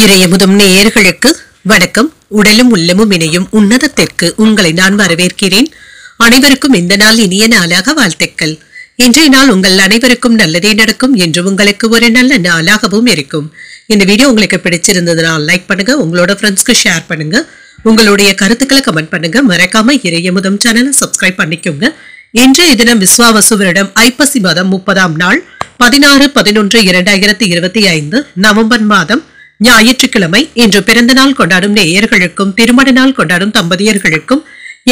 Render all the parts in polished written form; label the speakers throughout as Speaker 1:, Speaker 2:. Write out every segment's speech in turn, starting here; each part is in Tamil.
Speaker 1: இறையமுதும் நேயர்களுக்கு வணக்கம். உடலும் உள்ளமும் இணையும் உன்னதத்திற்கு உங்களை நான் வரவேற்கிறேன். அனைவருக்கும் இந்த நாள் இனிய நாளாக வாழ்த்துக்கள். இன்றைய நாள் உங்கள் அனைவருக்கும் நல்லதே நடக்கும் என்று உங்களுக்கு ஒரு நல்ல நாளாகவும் இருக்கும். இந்த வீடியோ உங்களுக்கு பிடிச்சிருந்ததுனால் லைக் பண்ணுங்க, உங்களோட ஃப்ரெண்ட்ஸ்க்கு ஷேர் பண்ணுங்க, உங்களுடைய கருத்துக்களை கமெண்ட் பண்ணுங்க. மறக்காம இறையமுதும் சேனலை சப்ஸ்கிரைப் பண்ணிக்கோங்க. இன்றைய தினம் விஸ்வாவசு வருடம் ஐப்பசி மாதம் 30ஆம் நாள் 16/11/2025 நவம்பர் மாதம் ஞாயிற்றுக்கிழமை. இன்று பிறந்த நாள் கொண்டாடும் நேயர்களுக்கும் திருமண நாள் கொண்டாடும் தம்பதியர்களுக்கும்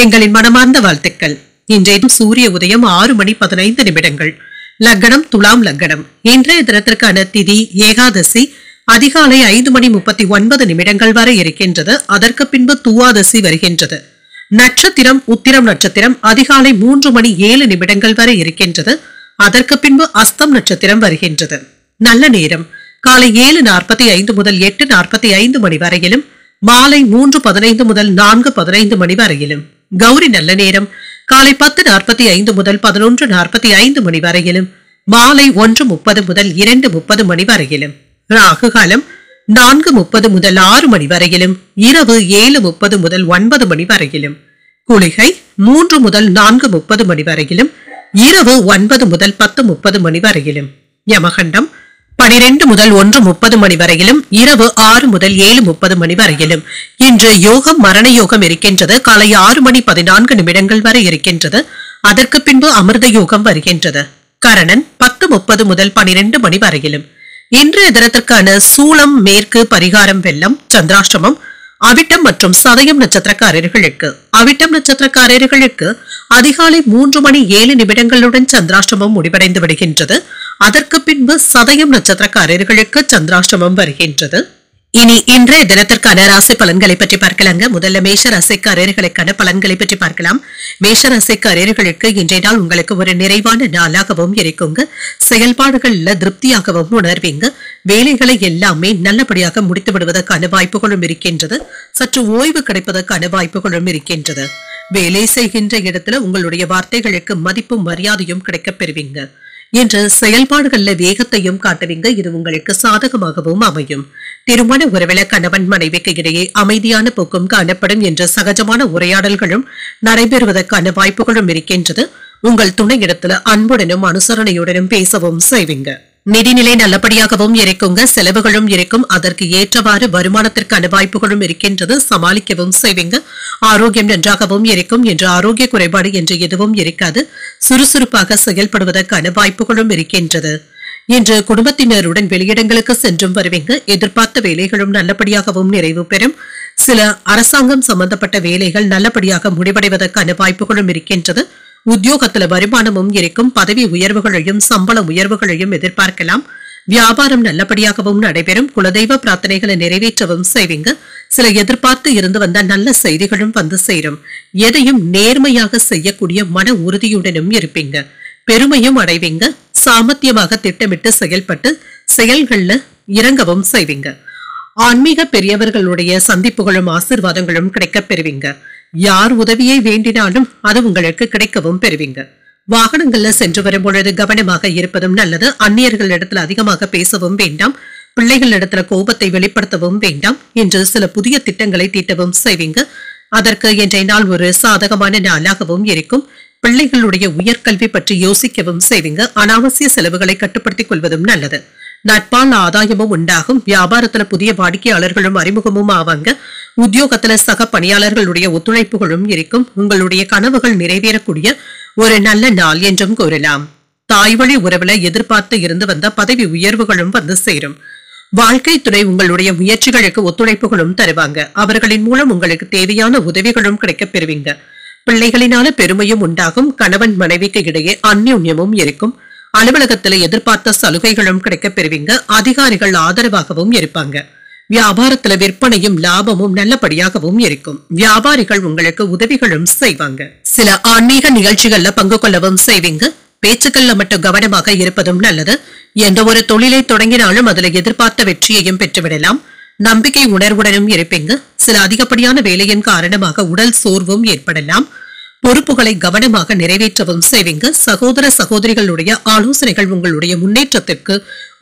Speaker 1: எங்களின் மனமார்ந்த வாழ்த்துக்கள். இன்றைய சூரிய உதயம் 6:15 லக்னம் துலாம் லக்னம். இன்றைய தினத்திற்கான திதி ஏகாதசி அதிகாலை 5:39 வரை இருக்கின்றது. அதற்கு பின்பு துவாதசி வருகின்றது. நட்சத்திரம் உத்திரம் நட்சத்திரம் அதிகாலை 3:07 வரை இருக்கின்றது. அதற்கு பின்பு அஸ்தம் நட்சத்திரம் வருகின்றது. நல்ல நேரம் காலை 7:45 முதல் 8:45 மணி வரையிலும், மாலை 3:15 முதல் 4:15 வரையிலும். கௌரி நல்ல நேரம் காலை 10:45 முதல் 11:45 மணி வரையிலும், மாலை 1:30 முதல் 2:30 வரையிலும். ராகு காலம் 4:30 முதல் 6 மணி வரையிலும், இரவு 7:30 முதல் 9 வரையிலும். குளிகை 3 முதல் 4:30 வரையிலும், இரவு 9 முதல் 10:30 வரையிலும். யமகண்டம் 12 முதல் 1:30 வரையிலும், இரவு 6 முதல் 7:30 வரையிலும். இன்று யோகம் மரண யோகம் இருக்கின்றது. காலை 6:14 வரை இருக்கின்றது. அதற்கு பின்பு அமிர்த யோகம் வருகின்றது. கரணன் 10:30 முதல் 12 வரையிலும். இன்றைய தினத்திற்கான சூலம் மேற்கு பரிகாரம் வெள்ளம். சந்திராஷ்டமம் அவிட்டம் மற்றும் சதயம் நட்சத்திரக்காரர்களுக்கு. அவிட்டம் நட்சத்திரக்காரர்களுக்கு அதிகாலை 3:07 சந்திராஷ்டமம் முடிவடைந்து விடுகின்றது. அதற்கு பின்பு சதயம் நட்சத்திரக்காரர்களுக்கு சந்திராஷ்டமம் வருகின்றது. இனி இன்றைய தினத்திற்கான ராசி பலன்களை பற்றி பார்க்கலாங்க. முதல்ல மேஷ ராசிக்காரர்களுக்கான பலன்களை பற்றி பார்க்கலாம். மேஷ ராசிக்காரர்களுக்கு இன்றைய நாள் உங்களுக்கு ஒரு நிறைவான நாளாகவும் இருக்குங்க. செயல்பாடுகள்ல திருப்தியாகவும் உணர்வீங்க. வேலைகளை எல்லாமே நல்லபடியாக முடித்து விடுவதற்கான வாய்ப்புகளும் இருக்கின்றது. சற்று ஓய்வு கிடைப்பதற்கான வாய்ப்புகளும் இருக்கின்றது. வேலை செய்கின்ற இடத்துல உங்களுடைய வார்த்தைகளுக்கு மதிப்பும் மரியாதையும் கிடைக்கப் பெறுவீங்க. இன்று செயல்பாடுகள்ல வேகத்தையும் காட்டுவீங்க. இது உங்களுக்கு சாதகமாகவும் அமையும். திருமண உறவில கணவன் மனைவிக்கு இடையே அமைதியான போக்கும் காணப்படும். என்ற சகஜமான உரையாடல்களும் நடைபெறுவதற்கான வாய்ப்புகளும் இருக்கின்றது. உங்கள் துணை இடத்துல அன்புடனும் அனுசரணையுடனும் பேசவும் செய்வீங்க. நிதிநிலை நல்லபடியாகவும் இருக்குங்க. செலவுகளும் இருக்கும். அதற்கு ஏற்றவாறு வருமானத்திற்கான வாய்ப்புகளும் இருக்கின்றது. சமாளிக்கவும் செய்வீங்க. ஆரோக்கியம் நன்றாகவும் இருக்கும். என்று ஆரோக்கிய குறைபாடு என்று எதுவும் இருக்காது. சுறுசுறுப்பாக செயல்படுவதற்கான வாய்ப்புகளும் இருக்கின்றது. இன்று குடும்பத்தினருடன் வெளியிடங்களுக்கு சென்றும் வருவீங்க. எதிர்பார்த்த வேலைகளும் நல்லபடியாகவும் நிறைவு பெறும். சில அரசாங்கம் சம்பந்தப்பட்ட வேலைகள் நல்லபடியாக முடிவடைவதற்கான வாய்ப்புகளும் இருக்கின்றது. உத்தியோகத்துல வருமானமும் இருக்கும். பதவி உயர்வுகளையும் சம்பள உயர்வுகளையும் எதிர்பார்க்கலாம். வியாபாரம் நல்லபடியாகவும் நடைபெறும். குலதெய்வ பிரார்த்தனைகளை நிறைவேற்றவும் செய்வீங்க. சில எதிர்பார்த்து இருந்து வந்த நல்ல செய்திகளும் வந்து சேரும். எதையும் நேர்மையாக செய்யக்கூடிய மன உறுதியுடனும் இருப்பீங்க. பெருமையும் அடைவீங்க. சாமர்த்தியமாக திட்டமிட்டு செயல்பட்டு செயல்கள்ல இறங்கவும் செய்வீங்க. ஆன்மீக பெரியவர்களுடைய சந்திப்புகளும் ஆசீர்வாதங்களும் கிடைக்கப் பெறுவீங்க. யார் உதவியை வேண்டினாலும் அது உங்களுக்கு கிடைக்கவும் பெறுவீங்க. வாகனங்கள்ல சென்று வரும் பொழுது கவனமாக இருப்பதும் நல்லது. அந்நியர்கள் இடத்துல அதிகமாக பேசவும் வேண்டாம். பிள்ளைகள் இடத்துல கோபத்தை வெளிப்படுத்தவும் வேண்டாம். இன்று சில புதிய திட்டங்களை தீட்டவும் செய்வீங்க. அதற்கு இன்றைய நாள் ஒரு சாதகமான நாளாகவும் இருக்கும். பிள்ளைகளுடைய உயர்கல்வி பற்றி யோசிக்கவும் செய்வீங்க. அனாவசிய செலவுகளை கட்டுப்படுத்திக் கொள்வதும் நல்லது. நட்பால் ஆதாயமும் உண்டாகும். வியாபாரத்துல புதிய வாடிக்கையாளர்களும் அறிமுகமும் ஆவாங்க. உத்தியோகத்துல சக பணியாளர்களுடைய ஒத்துழைப்புகளும் இருக்கும். உங்களுடைய கனவுகள் நிறைவேறக்கூடிய ஒரு நல்ல நாள் என்றும் கூறலாம். தாய் வழி உறவுல எதிர்பார்த்து இருந்து வந்த பதவி உயர்வுகளும் வந்து சேரும். வாழ்க்கை துணை உங்களுடைய முயற்சிகளுக்கு ஒத்துழைப்புகளும் தருவாங்க. அவர்களின் மூலம் உங்களுக்கு தேவையான உதவிகளும் கிடைக்கப் பெறுவீங்க. பிள்ளைகளினால பெருமையும் உண்டாகும். கணவன் மனைவிக்கு இடையே அந்யோன்யமும் இருக்கும். அலுவலகத்துல எதிர்பார்த்த சலுகைகளும் கிடைக்கப் பெறுவீங்க. அதிகாரிகள் ஆதரவாகவும் இருப்பாங்க. வியாபாரத்துல விற்பனையும் லாபமும் நல்லபடியாகவும் இருக்கும். வியாபாரிகள் உங்களுக்கு உதவிகளும் செய்வாங்க. சில ஆன்மீக நிகழ்ச்சிகள்ல பங்கு கொள்ளவும் செய்வீங்க. பேச்சுக்கள்ல மட்டும் கவனமாக இருப்பதும் நல்லது. எந்த ஒரு தொழிலை தொடங்கினாலும் அதுல எதிர்பார்த்த வெற்றியையும் பெற்றுவிடலாம். நம்பிக்கை உணர்வுடனும் இருப்பீங்க. சில அதிகப்படியான வேலையின் காரணமாக உடல் சோர்வும் ஏற்படலாம். பொறுப்புகளை கவனமாக நிறைவேற்றவும் செய்வீங்க. சகோதர சகோதரிகளுடைய ஆலோசனைகள் உங்களுடைய முன்னேற்றத்திற்கு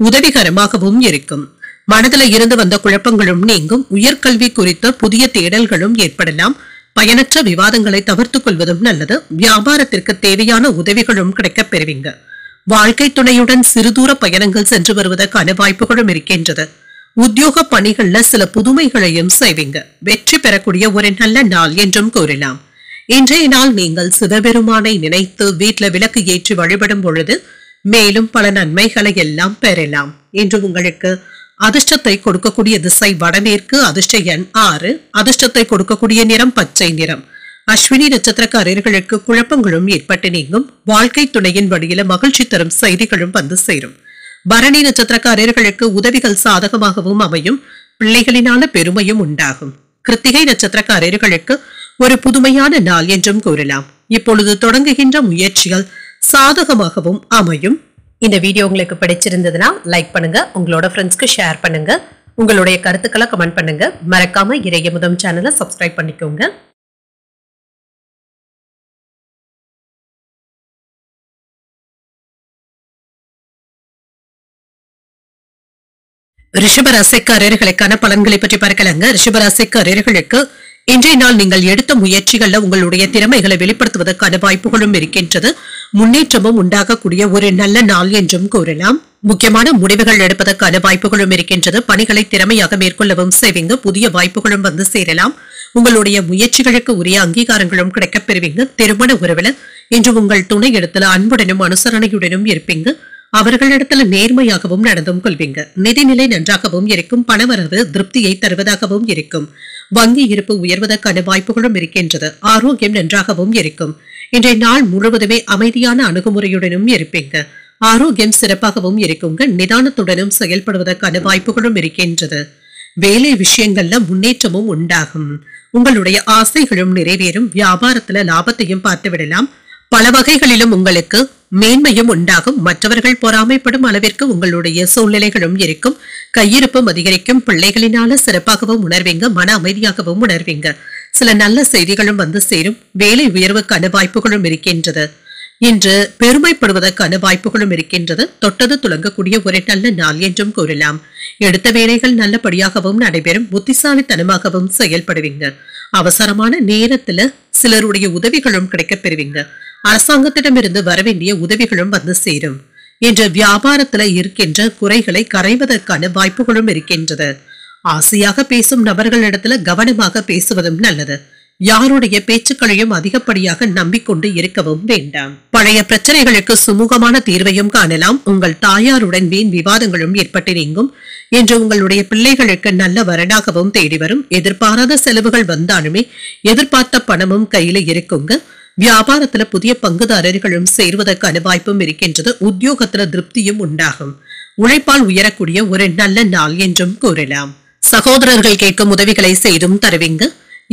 Speaker 1: உதவிகரமாகவும் இருக்கும். மனதில இருந்து வந்த குழப்பங்களும் நீங்கும். உயர்கல்வி குறித்த புதிய தேடல்களும் ஏற்படலாம். பயனற்ற விவாதங்களை தவிர்த்துக் கொள்வதும் நல்லது. வியாபாரத்திற்கு தேவையான உதவிகளும் கிடைக்கப் பெறுவீங்க. வாழ்க்கை துணையுடன் சிறுதூர பயணங்கள் சென்று வருவதற்கான வாய்ப்புகளும் இருக்கின்றது. உத்தியோக பணிகள்ல சில புதுமைகளையும் செய்வீங்க. வெற்றி பெறக்கூடிய ஒரு நல்ல நாள் என்றும் கூறலாம். இன்றைய நாள் நீங்கள் சிவபெருமானை நினைத்து வீட்டில் விளக்கு ஏற்றி வழிபடும் பொழுது மேலும் பல நன்மைகளை எல்லாம் பெறலாம். இன்று உங்களுக்கு அதிர்ஷ்டத்தை கொடுக்கக்கூடிய திசை வடமேற்கு. அதிர்ஷ்ட எண் 6. அதிர்ஷ்டத்தை கொடுக்கக்கூடிய நிறம் பச்சை நிறம். அஸ்வினி நட்சத்திரக்காரர்களுக்கு குழப்பங்களும் ஏற்பட்டு நீங்கும். வாழ்க்கை துணையின் வழியில மகிழ்ச்சி தரும் செய்திகளும் வந்து சேரும். பரணி நட்சத்திரக்காரர்களுக்கு உதவிகள் சாதகமாகவும் அமையும். பிள்ளைகளினால பெருமையும் உண்டாகும். கிருத்திகை நட்சத்திரக்காரர்களுக்கு ஒரு புதுமையான நாள் என்றும் கூறலாம். இப்பொழுது தொடங்குகின்ற முயற்சிகள் சாதகமாகவும் அமையும். இந்த வீடியோ உங்களுக்கு பிடிச்சிருந்ததுன்னா லைக் பண்ணுங்க, உங்களோட ஃப்ரெண்ட்ஸ்க்கு ஷேர் பண்ணுங்க, உங்களுடைய கருத்துக்களை கமெண்ட் பண்ணுங்க. மறக்காம இறையமுதம் சேனலை சப்ஸ்கிரைப் பண்ணிக்கோங்க. ரிஷபராசிக்காரர்களுக்கான பலன்களை பற்றி பார்க்கலாங்க. ரிஷபராசிக்காரர்களுக்கு இன்றைய நாள் நீங்கள் எடுத்த முயற்சிகள்ல உங்களுடைய திறமைகளை வெளிப்படுத்துவதற்கான வாய்ப்புகளும் இருக்கின்றது. முன்னேற்றமும் உண்டாகக்கூடிய ஒரு நல்ல நாள் என்றும் கூறலாம். முக்கியமான முடிவுகள் எடுப்பதற்கான வாய்ப்புகளும் இருக்கின்றது. பணிகளை திறமையாக மேற்கொள்ளவும் செய்வீங்க. புதிய வாய்ப்புகளும் வந்து சேரலாம். உங்களுடைய முயற்சிகளுக்கு உரிய அங்கீகாரங்களும் கிடைக்கப் பெறுவீங்க. திருமண உறவுல இன்று உங்கள் துணை இடத்துல அன்புடனும் அனுசரணையுடனும் இருப்பீங்க. அவர்களிடத்துல நேர்மையாகவும் நடந்தும் கொள்வீங்க. நிதிநிலை நன்றாகவும் இருக்கும். பணவரவு திருப்தியை தருவதாகவும் இருக்கும். வங்கி இருப்பு உயர்வதற்கான வாய்ப்புகளும் இருக்கின்றது. ஆரோக்கியம் நன்றாகவும் இருக்கும். இன்றைய நாள் முழுவதுமே அமைதியான அணுகுமுறையுடனும் இருப்பீங்க. ஆரோக்கியம் சிறப்பாகவும் இருக்குங்க. நிதானத்துடனும் செயல்படுவதற்கான வாய்ப்புகளும் இருக்கின்றது. வேலை விஷயங்கள்ல முன்னேற்றமும் உண்டாகும். உங்களுடைய ஆசைகளும் நிறைவேறும். வியாபாரத்துல லாபத்தையும் பார்த்து விடலாம். பல வகைகளிலும் உங்களுக்கு மேன்மையும் உண்டாகும். மற்றவர்கள் பொறாமைப்படும் அளவிற்கு உங்களுடைய சூழ்நிலைகளும் இருக்கும். கையிருப்பும் அதிகரிக்கும். பிள்ளைகளினால சிறப்பாகவும் உணர்வீங்க. மன அமைதியாகவும் உணர்வீங்க. சில நல்ல செய்திகளும் வந்து சேரும். வேலை உயர்வுக்கான வாய்ப்புகளும் இருக்கின்றது. இன்று பெருமைப்படுவதற்கான வாய்ப்புகளும் இருக்கின்றது. தொட்டது துளங்கக்கூடிய ஒரு நல்ல நாள் என்றும் கூறலாம். எடுத்த வேலைகள் நல்லபடியாகவும் நடைபெறும். புத்திசாலித்தனமாகவும் செயல்படுவீங்க. அவசரமான நேரத்துல சிலருடைய உதவிகளும் கிடைக்கப் பெறுவீங்க. அரசாங்கத்திடமிருந்து வரவேண்டிய உதவிகளும் வந்து சேரும். இன்று வியாபாரத்துல இருக்கின்ற குறைகளை கரைவதற்கான வாய்ப்புகளும் இருக்கின்றது. ஆசையாக பேசும் நபர்களிடத்துல கவனமாக பேசுவதும் நல்லது. யாருடைய பேச்சுக்களையும் அதிகப்படியாக நம்பிக்கொண்டு இருக்கவும் வேண்டாம். பழைய பிரச்சனைகளுக்கு சுமூகமான தீர்வையும் காணலாம். உங்கள் தாயாருடன் வீண் விவாதங்களும் ஏற்பட்டு நீங்கும். இன்று உங்களுடைய பிள்ளைகளுக்கு நல்ல வரனாகவும் தேடி வரும். எதிர்பாராத செலவுகள் வந்தாலுமே எதிர்பார்த்த பணமும் கையில இருக்குங்க. வியாபாரத்துல புதிய பங்குதாரர்களும் சேர்வதற்கான வாய்ப்பும் இருக்கின்றது. உத்தியோகத்துல திருப்தியும் உண்டாகும். உழைப்பால் உயரக்கூடிய ஒரு நல்ல நாள் என்றும் கூறலாம். சகோதரர்கள் கேட்கும் உதவிகளை செய்தும் தருவீங்க.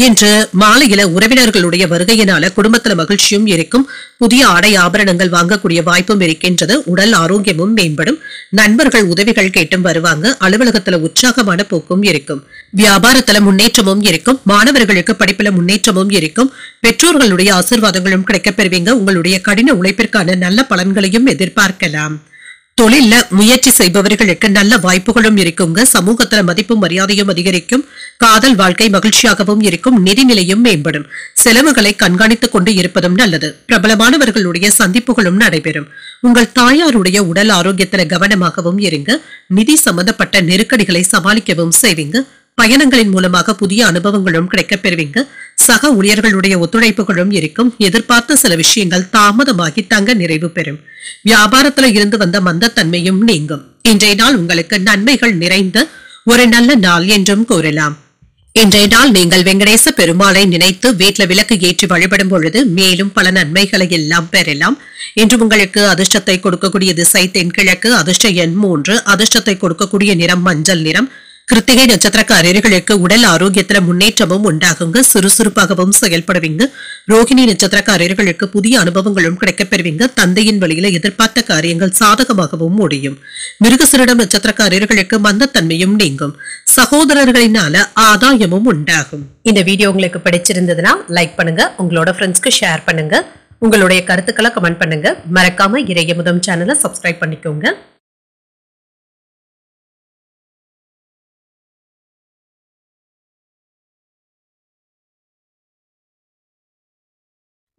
Speaker 1: இன்று மாலையில உறவினர்களுடைய வருகையினால குடும்பத்துல மகிழ்ச்சியும் இருக்கும். புதிய ஆடை ஆபரணங்கள் வாங்கக்கூடிய வாய்ப்பும் இருக்கின்றது. உடல் ஆரோக்கியமும் மேம்படும். நண்பர்கள் உதவிகள் கேட்டும் வருவாங்க. அலுவலகத்துல உற்சாகமான போக்கும் இருக்கும். வியாபாரத்துல முன்னேற்றமும் இருக்கும். மாணவர்களுக்கு படிப்புல முன்னேற்றமும் இருக்கும். பெற்றோர்களுடைய ஆசீர்வாதங்களும் கிடைக்கப் பெறுவீங்க. உங்களுடைய கடின உழைப்பிற்கான நல்ல பலன்களையும் எதிர்பார்க்கலாம். தொழில முயற்சி செய்பவர்களுக்கு நல்ல வாய்ப்புகளும் இருக்குங்க. சமூகத்துல மதிப்பும் மரியாதையும் அதிகரிக்கும். காதல் வாழ்க்கை மகிழ்ச்சியாகவும் இருக்கும். நிதிநிலையும் மேம்படும். செலவுகளை கண்காணித்துக் கொண்டு இருப்பதும் நல்லது. பிரபலமானவர்களுடைய சந்திப்புகளும் நடைபெறும். உங்கள் தாயாருடைய உடல் ஆரோக்கியத்துல கவனமாகவும் இருங்க. நிதி சம்பந்தப்பட்ட நெருக்கடிகளை சமாளிக்கவும் செய்வீங்க. பயணங்களின் மூலமாக புதிய அனுபவங்களும் கிடைக்கப் பெறுவீங்க. சக ஊழியர்களுடைய ஒத்துழைப்புகளும் இருக்கும். எதிர்பார்த்த சில விஷயங்கள் தாமதமாகி தங்க நிறைவு பெறும். வியாபாரத்துல இருந்து வந்த மந்தத்தன்மையும் நீங்கும். இன்றைய நாள் உங்களுக்கு நன்மைகள் நிறைந்த ஒரு நல்ல நாள் என்றும் கூறலாம். இன்றைய நாள் நீங்கள் வெங்கடேச பெருமாளை நினைத்து வீட்டுல விளக்கு ஏற்றி வழிபடும் பொழுது மேலும் பல நன்மைகளை எல்லாம் பெறலாம். இன்று உங்களுக்கு அதிர்ஷ்டத்தை கொடுக்கக்கூடிய திசை தென்கிழக்கு. அதிர்ஷ்ட எண் 3. அதிர்ஷ்டத்தை கொடுக்கக்கூடிய நிறம் மஞ்சள் நிறம். கிருத்திகை நட்சத்திரக்காரர்களுக்கு உடல் ஆரோக்கியத்துல முன்னேற்றமும் உண்டாகுங்க. சுறுசுறுப்பாகவும் செயல்படுவீங்க. ரோகிணி நட்சத்திரக்காரர்களுக்கு புதிய அனுபவங்களும் கிடைக்கப் பெறுவீங்க. தந்தையின் வழியில எதிர்பார்த்த காரியங்கள் சாதகமாகவும் முடியும். மிருகசீரிடம் நட்சத்திரக்காரர்களுக்கு மந்தத்தன்மையும் நீங்கும். சகோதரர்களினால ஆதாயமும் உண்டாகும். இந்த வீடியோ உங்களுக்கு பிடிச்சிருந்ததுன்னா லைக் பண்ணுங்க, உங்களோட ஃப்ரெண்ட்ஸ்க்கு ஷேர் பண்ணுங்க, உங்களுடைய கருத்துக்களை கமெண்ட் பண்ணுங்க. மறக்காம இறையமுதம் சேனலை சப்ஸ்கிரைப் பண்ணிக்கோங்க.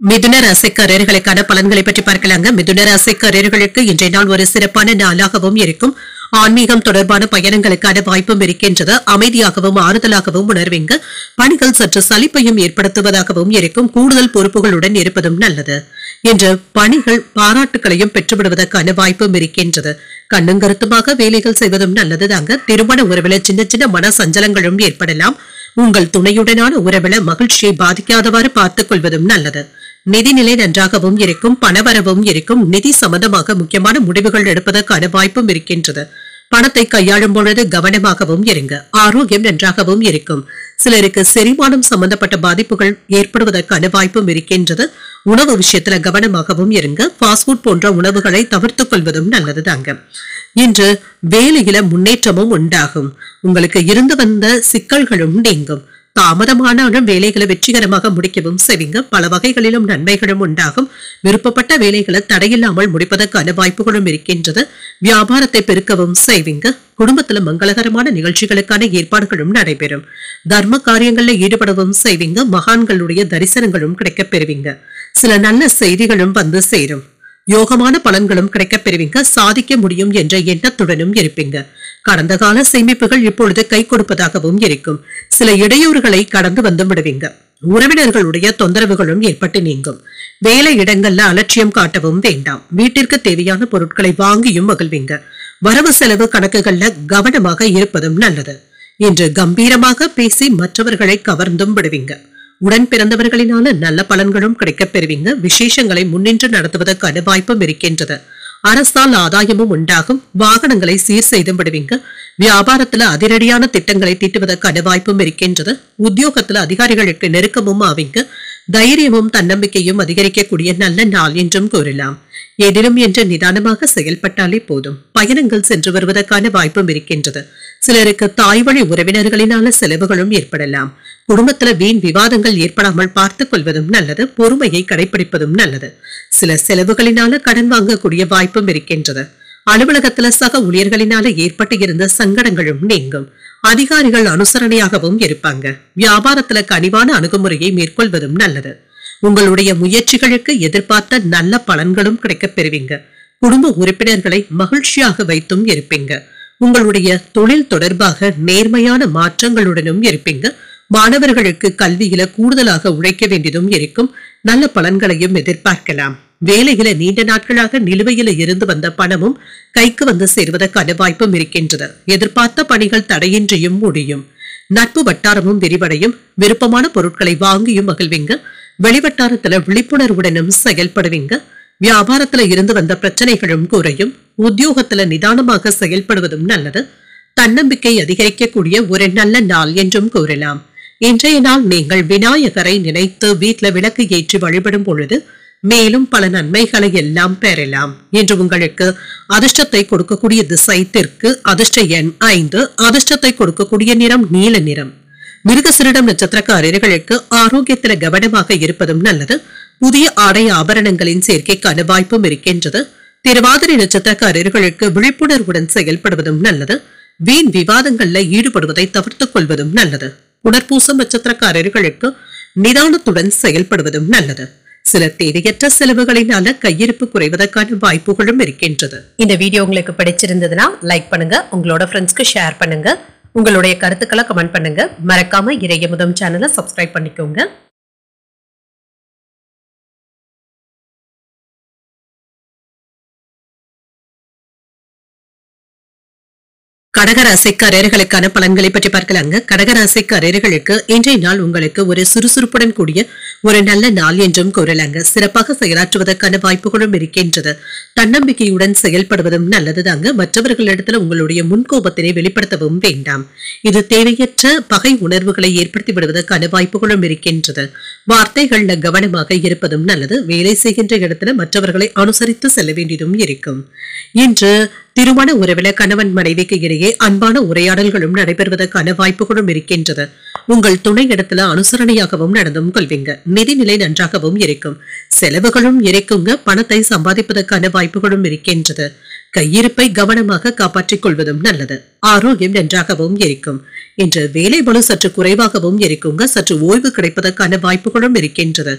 Speaker 1: மிதுன ராசிக்காரர்களுக்கான பலன்களை பற்றி பார்க்கலாங்க. மிதுன ராசிக்காரர்களுக்கு இன்றைய நாள் ஒரு சிறப்பான நாளாகவும் இருக்கும். ஆன்மீகம் தொடர்பான பயணங்களுக்கான வாய்ப்பும் இருக்கின்றது. அமைதியாகவும் ஆறுதலாகவும் உணர்வீங்க. பணிகள் சற்று சலிப்பையும் ஏற்படுத்துவதாகவும் இருக்கும். கூடுதல் பொறுப்புகளுடன் இருப்பதும் நல்லது. இன்று பணிகள் பாராட்டுகளையும் பெற்றுவிடுவதற்கான வாய்ப்பும் இருக்கின்றது. கண்ணும் கருத்துமாக வேலைகள் செய்வதும் நல்லதுதாங்க. திருமண உறவுல சின்ன சின்ன மன சஞ்சலங்களும் ஏற்படலாம். உங்கள் துணையுடனான உறவுல மகிழ்ச்சியை பாதிக்காதவாறு பார்த்துக் கொள்வதும் நல்லது. நிதிநிலை நன்றாகவும் இருக்கும். பணவரவும் இருக்கும். நிதி சம்பந்தமாக முக்கியமான முடிவுகள் எடுப்பதற்கான வாய்ப்பும் இருக்கின்றது. பணத்தை கையாளும் பொழுது கவனமாகவும் இருங்க. ஆரோக்கியம் நன்றாகவும் இருக்கும். சிலருக்கு செரிமானம் சம்பந்தப்பட்ட பாதிப்புகள் ஏற்படுவதற்கான வாய்ப்பும் இருக்கின்றது. உணவு விஷயத்துல கவனமாகவும் இருங்க. ஃபாஸ்ட் ஃபுட் போன்ற உணவுகளை தவிர்த்துக் கொள்வதும் நல்லதுதாங்க. இன்று வேலையில முன்னேற்றமும் உண்டாகும். உங்களுக்கு இருந்து வந்த சிக்கல்களும் நீங்கும். தாமதமானாலும் வேலைகளை வெற்றிகரமாக முடிக்கவும் செய்வீங்க. பல வகைகளிலும் நன்மைகளும் உண்டாகும். விருப்பப்பட்ட வேலைகளை தடையில்லாமல் முடிப்பதற்கான வாய்ப்புகளும் இருக்கின்றது. வியாபாரத்தை பெருக்கவும் செய்வீங்க. குடும்பத்துல மங்களகரமான நிகழ்ச்சிகளுக்கான ஏற்பாடுகளும் நடைபெறும். தர்ம காரியங்கள்ல ஈடுபடவும் செய்வீங்க. மகான்களுடைய தரிசனங்களும் கிடைக்கப் பெறுவீங்க. சில நல்ல செய்திகளும் வந்து சேரும். யோகமான பலன்களும் கிடைக்கப் பெறுவீங்க. சாதிக்க முடியும் என்ற எண்ணத்துடனும் இருப்பீங்க. கடந்த கால சேமிப்புகள் இப்பொழுது கை கொடுப்பதாகவும் இருக்கும். சில இடையூறுகளை கடந்து வந்து விடுவீங்க. உறவினர்களுடைய தொந்தரவுகளும் ஏற்பட்டு நீங்கும். வேலை இடங்கள்ல அலட்சியம் காட்டவும் வேண்டாம். வீட்டிற்கு தேவையான பொருட்களை வாங்கியும் மகிழ்வீங்க. வரவு செலவு கணக்குகள்ல கவனமாக இருப்பதும் நல்லது. இன்று கம்பீரமாக பேசி மற்றவர்களை கவர்ந்தும் விடுவீங்க. உடன் பிறந்தவர்களினால நல்ல பலன்களும் கிடைக்கப் பெறுவீங்க. விசேஷங்களை முன்னின்று நடத்துவதற்கான வாய்ப்பும் இருக்கின்றது. அரசால் ஆதாயமும் உண்டாகும். வாகனங்களை சீர் செய்து விடுவீங்க. வியாபாரத்துல அதிரடியான திட்டங்களை தீட்டுவதற்கான வாய்ப்பும் இருக்கின்றது. உத்தியோகத்துல அதிகாரிகளுக்கு நெருக்கமும் ஆவீங்க. தைரியமும் தன்னம்பிக்கையும் அதிகரிக்கக்கூடிய நல்ல நாள் என்றும் கூறலாம். எதிலும் என்று நிதானமாக செயல்பட்டாலே போதும். பயணங்கள் சென்று வருவதற்கான வாய்ப்பும் இருக்கின்றது. சிலருக்கு தாய் வழி உறவினர்களினால செலவுகளும் ஏற்படலாம். குடும்பத்துல வீண் விவாதங்கள் ஏற்படாமல் பார்த்துக் கொள்வதும் நல்லது. பொறுமையை கடைபிடிப்பதும் நல்லது. சில செலவுகளினால கடன் வாங்கக்கூடிய வாய்ப்பும் இருக்கின்றது. அலுவலகத்துல சக ஊழியர்களினால ஏற்பட்டு இருந்த சங்கடங்களும் நீங்கும். அதிகாரிகள் அனுசரணையாகவும் இருப்பாங்க. வியாபாரத்துல கனிவான அணுகுமுறையை மேற்கொள்வதும் நல்லது. உங்களுடைய முயற்சிகளுக்கு எதிர்பார்த்த நல்ல பலன்களும் கிடைக்கப் பெறுவீங்க. குடும்ப உறுப்பினர்களை மகிழ்ச்சியாக வைத்தும் இருப்பீங்க. உங்களுடைய தொழில் தொடர்பாக நேர்மையான மாற்றங்களுடனும் இருப்பீங்க. மாணவர்களுக்கு கல்வியில கூடுதலாக உழைக்க வேண்டியதும் இருக்கும். நல்ல பலன்களையும் எதிர்பார்க்கலாம். வேலையில நீண்ட நாட்களாக நிலுவையில இருந்து வந்த பணமும் கைக்கு வந்து சேர்வதற்கான வாய்ப்பும் இருக்கின்றது. எதிர்பார்த்த பணிகள் தடையின்றியும் முடியும். நட்பு வட்டாரமும் விரிவடையும். விருப்பமான பொருட்களை வாங்கியும் மகிழ்வீங்க. வெளிவட்டாரத்துல விழிப்புணர்வுடனும் செயல்படுவீங்க. வியாபாரத்துல இருந்து வந்த பிரச்சனைகளும் குறையும். உத்தியோகத்துல நிதானமாக செயல்படுவதும் நல்லது. தன்னம்பிக்கை அதிகரிக்கக்கூடிய ஒரு நல்ல நாள் என்றும் கூறலாம். இன்றைய நாள் நீங்கள் விநாயகரை நினைத்து வீட்டுல விளக்கு ஏற்றி வழிபடும் பொழுது மேலும் பல நன்மைகளை எல்லாம் பெறலாம். என்று உங்களுக்கு அதிர்ஷ்டத்தை கொடுக்கக்கூடிய திசை தெற்கு. அதிர்ஷ்ட எண் 5. அதிர்ஷ்டத்தை கொடுக்கக்கூடிய நிறம் நீல நிறம். மிருகசீரிடம் நட்சத்திரக்காரர்களுக்கு ஆரோக்கியத்துல கவனமாக இருப்பதும் நல்லது. புதிய ஆடை ஆபரணங்களின் சேர்க்கைக்கான வாய்ப்பும் இருக்கின்றது. திருவாதிரை நட்சத்திரக்காரர்களுக்கு விழிப்புணர்வுடன் செயல்படுவதும் நல்லது. வீண் விவாதங்கள்ல ஈடுபடுவதை தவிர்த்துக் கொள்வதும் நல்லது. புனர்பூசம் நட்சத்திரக்காரர்களுக்கு நிதானத்துடன் செயல்படுவதும் நல்லது. சில தேவையற்ற செலவுகளினால கையிருப்பு குறைவதற்கான வாய்ப்புகளும் இருக்கின்றது. இந்த வீடியோ உங்களுக்கு பிடிச்சிருந்ததுன்னா லைக் பண்ணுங்க. உங்களோட ஃப்ரெண்ட்ஸ்க்கு ஷேர் பண்ணுங்க. உங்களுடைய கருத்துக்களை கமெண்ட் பண்ணுங்க. மறக்காம இறையமுதம் சேனலை சப்ஸ்கிரைப் பண்ணிக்கோங்க. கடகராசிக்காரர்களுக்கான பலன்களை பற்றி பார்க்கலாங்க. கடகராசிக்காரர்களுக்கு இன்றைய நாள் உங்களுக்கு ஒரு சுறுசுறுப்புடன் கூடிய ஒரு நல்ல நாள் என்றும் கூறலாங்க. சிறப்பாக செயலாற்றுவதற்கான வாய்ப்புகளும் இருக்கின்றது. தன்னம்பிக்கையுடன் செயல்படுவதும் நல்லதுதாங்க. மற்றவர்களிடத்துல உங்களுடைய முன்கோபத்தினை வெளிப்படுத்தவும் வேண்டாம். இது தேவையற்ற பகை உணர்வுகளை ஏற்படுத்தி விடுவதற்கான வாய்ப்புகளும் இருக்கின்றது. வார்த்தைகள்ல கவனமாக இருப்பதும் நல்லது. வேலை செய்கின்ற இடத்துல மற்றவர்களை அனுசரித்து செல்ல வேண்டியதும் இருக்கும். இன்று திருமண உறவில கணவன் மனைவிக்கு இடையே அன்பான உரையாடல்களும் நடைபெறுவதற்கான வாய்ப்புகளும் இருக்கின்றது. உங்கள் துணை இடத்துல அனுசரணையாகவும் நடந்தும் கொள்வீங்க. நிதிநிலை நன்றாகவும் இருக்கும். செலவுகளும் இருக்குங்க. பணத்தை சம்பாதிப்பதற்கான வாய்ப்புகளும் இருக்கின்றது. கையிருப்பை கவனமாக காப்பாற்றிக் கொள்வதும் நல்லது. ஆரோக்கியம் நன்றாகவும் இருக்கும். இன்று வேலை பளு சற்று குறைவாகவும் இருக்குங்க. சற்று ஓய்வு கிடைப்பதற்கான வாய்ப்புகளும் இருக்கின்றது.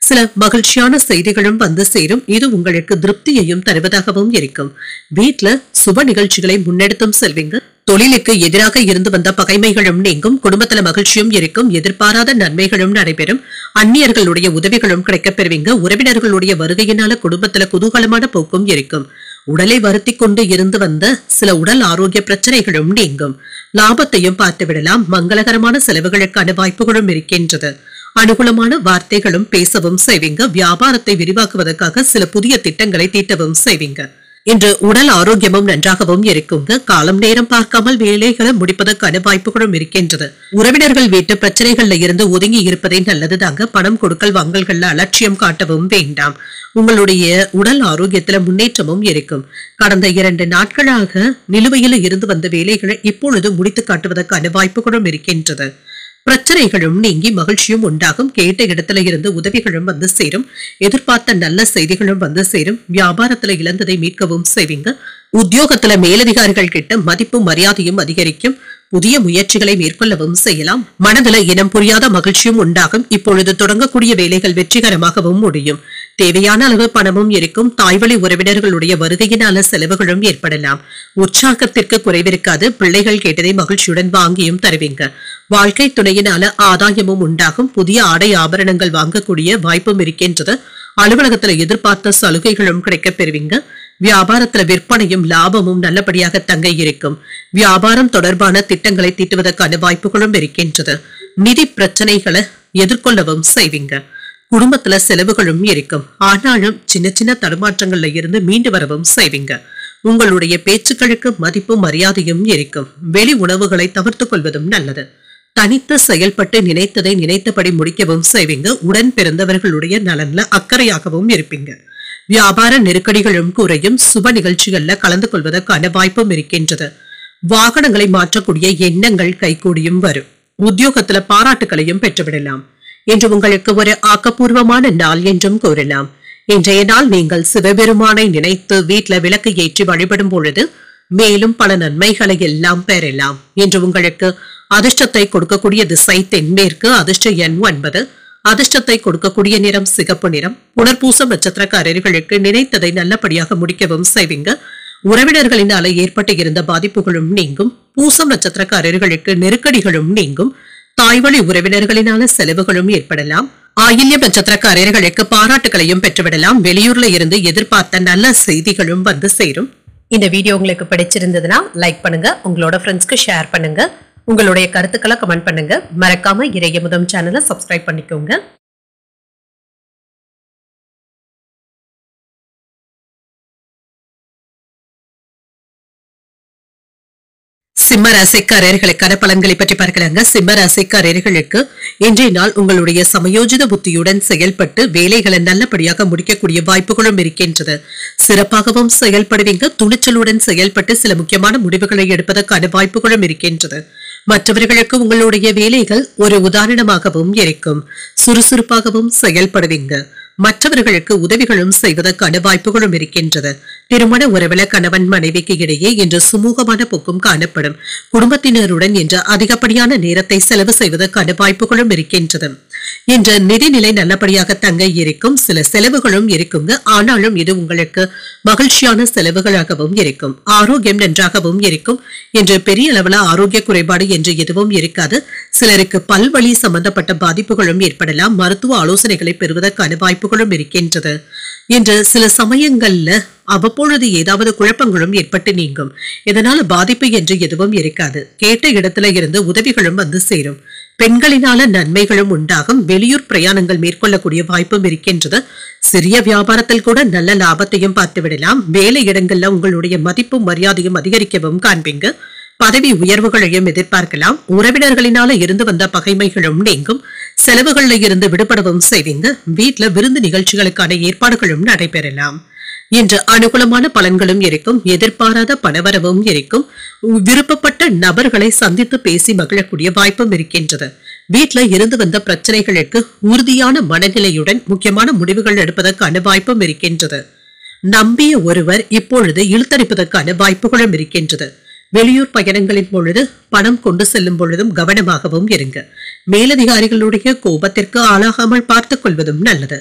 Speaker 1: சில மகிழ்ச்சியான செய்திகளும் வந்து சேரும். இது உங்களுக்கு திருப்தியையும் தருவதாகவும் இருக்கும். வீட்ல சுப நிகழ்ச்சிகளை முன்னெடுத்தும் செல்வீங்க. தொழிலுக்கு எதிராக இருந்து வந்த பகைமைகளும் நீங்கும். குடும்பத்துல மகிழ்ச்சியும் இருக்கும். எதிர்பாராத நன்மைகளும் நடைபெறும். அந்நியர்களுடைய உதவிகளும் கிடைக்கப் பெறுவீங்க. உறவினர்களுடைய வருகையினால குடும்பத்துல குதூகலமான போக்கும் இருக்கும். உடலை வருத்தி கொண்டு இருந்து வந்த சில உடல் ஆரோக்கிய பிரச்சனைகளும் நீங்கும். லாபத்தையும் பார்த்து விடலாம். மங்களகரமான செலவுகளுக்கான வாய்ப்புகளும் இருக்கின்றது. அனுகூலமான வார்த்தைகளும் பேசவும் செய்வீங்க. வியாபாரத்தை விரிவாக்குவதற்காக சில புதிய திட்டங்களை தீட்டவும் செய்வீங்க. இன்று உடல் ஆரோக்கியமும் நன்றாகவும் இருக்குங்க. காலம் நேரம் பார்க்காமல் வேலைகளை முடிப்பதற்கான வாய்ப்புகளும் இருக்கின்றது. உறவினர்கள் வீட்டு பிரச்சனைகள்ல இருந்து ஒதுங்கி இருப்பதே நல்லதுதாங்க. பணம் கொடுக்கல் வாங்கல்கள்ல அலட்சியம் காட்டவும் வேண்டாம். உங்களுடைய உடல் ஆரோக்கியத்துல முன்னேற்றமும் இருக்கும். கடந்த 2 நாட்களாக நிலுவையில் இருந்து வந்த வேலைகளை இப்பொழுது முடித்து காட்டுவதற்கான வாய்ப்புகளும் இருக்கின்றது. பிரச்சனைகளும் நீங்கி மகிழ்ச்சியும் உண்டாகும். கேட்ட இடத்துல இருந்து உதவிகளும் வந்து சேரும். எதிர்பார்த்த நல்ல செய்திகளும் வந்து சேரும். வியாபாரத்துல இழந்ததை மீட்கவும் செய்வீங்க. உத்தியோகத்துல மேலதிகாரிகள் கிட்ட மதிப்பும் மரியாதையும் அதிகரிக்கும். புதிய முயற்சிகளை மேற்கொள்ளவும் செய்யலாம். மனதில இனம் புரியாத மகிழ்ச்சியும் உண்டாகும். இப்பொழுது தொடங்கக்கூடிய வேலைகள் வெற்றிகரமாகவும் முடியும். தேவையான அளவு பணமும் இருக்கும். தாய்வழி உறவினர்களுடைய வருகையினால செலவுகளும் ஏற்படலாம். உற்சாகத்திற்கு குறைவிருக்காது. பிள்ளைகள் கேட்டதை மகிழ்ச்சியுடன் வாங்கியும் தருவீங்க. வாழ்க்கை துணையினால ஆதாயமும் உண்டாகும். புதிய ஆடை ஆபரணங்கள் வாங்கக்கூடிய வாய்ப்பும் இருக்கின்றது. அலுவலகத்துல எதிர்பார்த்த சலுகைகளும் கிடைக்கப் பெறுவீங்க. வியாபாரத்துல விற்பனையும் லாபமும் நல்லபடியாக தங்க இருக்கும். வியாபாரம் தொடர்பான திட்டங்களை தீட்டுவதற்கான வாய்ப்புகளும் இருக்கின்றது. நிதி பிரச்சனைகளை எதிர்கொள்ளவும் செய்வீங்க. குடும்பத்துல செலவுகளும் இருக்கும். ஆனாலும் சின்ன சின்ன தடுமாற்றங்கள்ல இருந்து மீண்டு வரவும் செய்வீங்க. உங்களுடைய பேச்சுக்களுக்கு மதிப்பும் மரியாதையும் இருக்கும். வெளி உணவுகளை தவிர்த்துக் கொள்வதும் நல்லது. தனித்து செயல்பட்டு நினைத்ததை நினைத்தபடி முடிக்கவும் செய்வீங்க. உடன் பிறந்தவர்களுடைய நலன்ல அக்கறையாகவும் இருப்பீங்க. வியாபார நெருக்கடிகளும் குறையும். சுப நிகழ்ச்சிகள்ல கலந்து கொள்வதற்கான வாய்ப்பும் இருக்கின்றது. வாகனங்களை மாற்றக்கூடிய எண்ணங்கள் கைகூடியும் வரும். உத்தியோகத்துல பாராட்டுகளையும் பெற்றுவிடலாம். இன்று உங்களுக்கு ஒரு ஆக்கப்பூர்வமான நாள் என்றும் கூறலாம். இன்றைய நாள் நீங்கள் சிவபெருமானை நினைத்து வீட்டுல விளக்கு ஏற்றி வழிபடும் பொழுது மேலும் பல நன்மைகளை எல்லாம் பெறலாம். இன்று உங்களுக்கு அதிர்ஷ்டத்தை கொடுக்கக்கூடிய திசை தென்மேற்கு. அதிர்ஷ்ட எண் 9. அதிர்ஷ்டத்தை கொடுக்கக்கூடிய நிறம் சிகப்பு நிறம். புனர்பூசம் நட்சத்திரக்காரர்களுக்கு நினைத்ததை நல்லபடியாக முடிக்கவும் செய்வீங்க. உறவினர்களினால ஏற்பட்டு இருந்த பாதிப்புகளும் நீங்கும். பூசம் நட்சத்திரக்காரர்களுக்கு நெருக்கடிகளும் நீங்கும். தாய்வழி உறவினர்களினால செலவுகளும் ஏற்படலாம். ஆயில்யம் நட்சத்திரக்காரர்களுக்கு பாராட்டுகளையும் பெற்றுவிடலாம். வெளியூர்ல இருந்து எதிர்பார்த்த நல்ல செய்திகளும் வந்து சேரும். இந்த வீடியோ உங்களுக்கு பிடிச்சிருந்ததுன்னா லைக் பண்ணுங்க. உங்களோட ஃப்ரெண்ட்ஸ்க்கு ஷேர் பண்ணுங்க. உங்களுடைய கருத்துக்களை கமெண்ட் பண்ணுங்க. மறக்காம இறையமுதம் சேனலை சப்ஸ்கிரைப் பண்ணிக்கோங்க. சிம்ம ராசிக்காரர்களுக்கான பலன்களை பற்றி பார்க்கலாங்க. சிம்ம ராசிக்காரர்களுக்கு இன்றைய நாள் உங்களுடைய சமயோஜித புத்தியுடன் செயல்பட்டு வேலைகளை நல்லபடியாக முடிக்கக்கூடிய வாய்ப்புகளும் இருக்கின்றது. சிறப்பாகவும் செயல்படுவீங்க. துணிச்சலுடன் செயல்பட்டு சில முக்கியமான முடிவுகளை எடுப்பதற்கான வாய்ப்புகளும் இருக்கின்றது. மற்றவர்களுக்கு உங்களுடைய வேலைகள் ஒரு உதாரணமாகவும் இருக்கும். சுறுசுறுப்பாகவும் செயல்படுவீங்க. மற்றவர்களுக்கு உதவிகளும் செய்வதற்கான வாய்ப்புகளும் இருக்கின்றது. திருமண உறவுல கணவன் மனைவிக்கு இடையே இன்று சுமூகமான போக்கும் காணப்படும். குடும்பத்தினருடன் இன்று அதிகப்படியான நேரத்தை செலவு செய்வதற்கான வாய்ப்புகளும் இருக்கின்றது. இன்று நிதிநிலை நல்லபடியாக தங்க இருக்கும். சில செலவுகளும் இருக்குங்க. ஆனாலும் இது உங்களுக்கு மகிழ்ச்சியான செலவுகளாகவும் இருக்கும். ஆரோக்கியம் நன்றாகவும் இருக்கும். இன்று பெரிய அளவுல ஆரோக்கிய குறைபாடு என்று எதுவும் இருக்காது. சிலருக்கு பல்வழி சம்பந்தப்பட்ட பாதிப்புகளும் ஏற்படலாம். மருத்துவ ஆலோசனைகளை பெறுவதற்கான வாய்ப்புகளும் இருக்கின்றது. இன்று சில சமயங்கள்ல அவ்வப்பொழுது ஏதாவது குழப்பங்களும் ஏற்பட்டு நீங்கும். இதனால பாதிப்பு என்று எதுவும் இருக்காது. கேட்ட இடத்துல இருந்து உதவிகளும் வந்து சேரும். பெண்களினால நன்மைகளும் உண்டாகும். வெளியூர் பிரயாணங்கள் மேற்கொள்ளக்கூடிய வாய்ப்பும் இருக்கின்றது. சிறிய வியாபாரத்தில் கூட நல்ல லாபத்தையும் பார்த்து விடலாம். வேலை இடங்கள்ல உங்களுடைய மதிப்பும் மரியாதையும் அதிகரிக்கவும் காண்பீங்க. பதவி உயர்வுகளையும் எதிர்பார்க்கலாம். உறவினர்களினால இருந்து வந்த பகைமைகளும் நீங்கும். செலவுகள்ல இருந்து விடுபடவும் செய்வீங்க. வீட்டுல விருந்து நிகழ்ச்சிகளுக்கான ஏற்பாடுகளும் நடைபெறலாம். இன்று அனுகூலமான பலன்களும் இருக்கும். எதிர்பாராத பணவரவும் இருக்கும். விருப்பப்பட்ட நபர்களை சந்தித்து பேசி மகிழக்கூடிய வாய்ப்பும் இருக்கின்றது. வீட்டுல இருந்து வந்த பிரச்சனைகளுக்கு உறுதியான மனநிலையுடன் முக்கியமான முடிவுகள் எடுப்பதற்கான வாய்ப்பும் இருக்கின்றது. நம்பிய ஒருவர் இப்பொழுது இழுத்தடிப்பதற்கான வாய்ப்புகளும் இருக்கின்றது. வெளியூர் பயணங்களின் பொழுது பணம் கொண்டு செல்லும் பொழுதும் கவனமாகவும் இருங்க. மேலதிகாரிகளுடைய கோபத்திற்கு ஆளாகாமல் பார்த்துக் கொள்வதும் நல்லது.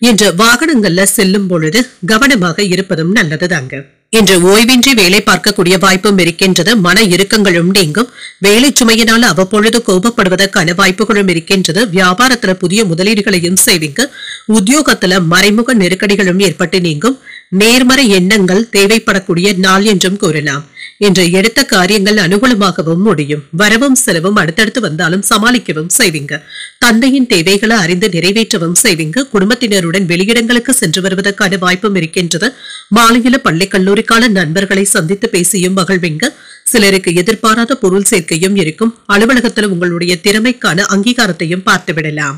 Speaker 1: இன்று வாகனங்கள்ல செல்லும் பொழுது கவனமாக இருப்பதும் நல்லதுதாங்க. இன்று ஓய்வின்றி வேலை பார்க்கக்கூடிய வாய்ப்பும் இருக்கின்றது. மன இறுக்கங்களும் நீங்கும். வேலை சுமையினால் அவ்வப்பொழுது கோபப்படுவதற்கான வாய்ப்புகளும் இருக்கின்றது. வியாபாரத்துல புதிய முதலீடுகளையும் செய்வீங்க. உத்தியோகத்துல மறைமுக நெருக்கடிகளும் ஏற்பட்டு நீங்கும். நேர்மறை எண்ணங்கள் தேவைப்படக்கூடிய நாள் என்றும் கூறலாம். இன்று எடுத்த காரியங்கள் அனுகூலமாகவும் முடியும். வரவும் செலவும் அடுத்தடுத்து வந்தாலும் சமாளிக்கவும் செய்வீங்க. தந்தையின் தேவைகளை அறிந்து நிறைவேற்றவும் செய்வீங்க. குடும்பத்தினருடன் வெளியிடங்களுக்கு சென்று வருவதற்கான வாய்ப்பும் இருக்கின்றது. மாலையில பள்ளி கல்லூரிக்கால நண்பர்களை சந்தித்து பேசியும் மகிழ்வீங்க. சிலருக்கு எதிர்பாராத பொருள் சேர்க்கையும் இருக்கும். அலுவலகத்தில் உங்களுடைய திறமைக்கான அங்கீகாரத்தையும் பார்த்துவிடலாம்.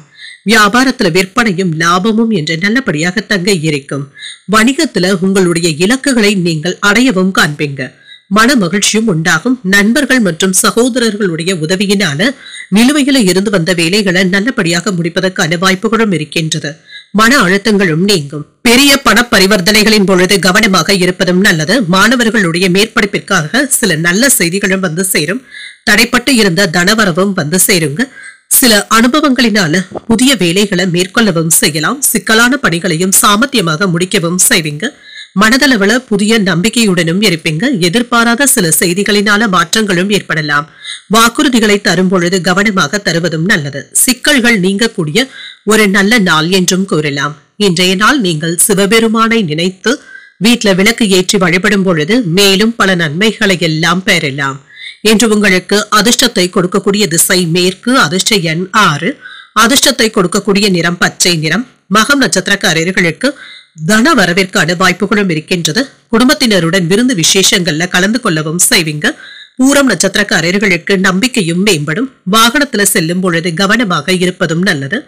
Speaker 1: வியாபாரத்துல விற்பனையும் லாபமும் என்று நல்லபடியாக தங்க இருக்கும். வணிகத்துல உங்களுடைய இலக்குகளை நீங்கள் அடையவும் காண்பீங்க. மன மகிழ்ச்சியும் உண்டாகும். நண்பர்கள் மற்றும் சகோதரர்களுடைய உதவியினால நிலுவையில இருந்து வந்த வேலைகளை நல்லபடியாக முடிப்பதற்கான வாய்ப்புகளும் இருக்கின்றது. மன அழுத்தங்களும் நீங்கும். பெரிய பண பரிவர்த்தனைகளின் பொழுது கவனமாக இருப்பதும் நல்லது. மாணவர்களுடைய மேற்படிப்பிற்காக சில நல்ல செய்திகளும் வந்து சேரும். தடைப்பட்டு இருந்த தனவரவும் வந்து சேருங்க. சில அனுபவங்களினால புதிய வேலைகளை மேற்கொள்ளவும் செய்யலாம். சிக்கலான பணிகளையும் சாமர்த்தியமாக முடிக்கவும் செய்வீங்க. மனதளவுல புதிய நம்பிக்கையுடனும் இருப்பீங்க. எதிர்பாராத சில செய்திகளினால மாற்றங்களும் ஏற்படலாம். வாக்குறுதிகளை தரும் பொழுது கவனமாக தருவதும் நல்லது. சிக்கல்கள் நீங்கக்கூடிய ஒரு நல்ல நாள் என்றும் கூறலாம். இன்றைய நாள் நீங்கள் சிவபெருமானை நினைத்து வீட்டுல விளக்கு ஏற்றி வழிபடும் பொழுது மேலும் பல நன்மைகளை எல்லாம் பெறலாம். இன்று உங்களுக்கு அதிர்ஷ்டத்தை கொடுக்கக்கூடிய திசை மேற்கு. அதிர்ஷ்ட எண் 6. அதிர்ஷ்டத்தை கொடுக்கக்கூடிய நிறம் பச்சை நிறம். மகம் நட்சத்திரக்காரர்களுக்கு தன வரவிற்கான வாய்ப்புகளும் இருக்கின்றது. குடும்பத்தினருடன் விருந்து விசேஷங்கள்ல கலந்து கொள்ளவும் செய்வீங்க. பூரம் நட்சத்திரக்காரர்களுக்கு நம்பிக்கையும் மேம்படும். வாகனத்துல செல்லும் பொழுது கவனமாக இருப்பதும் நல்லது.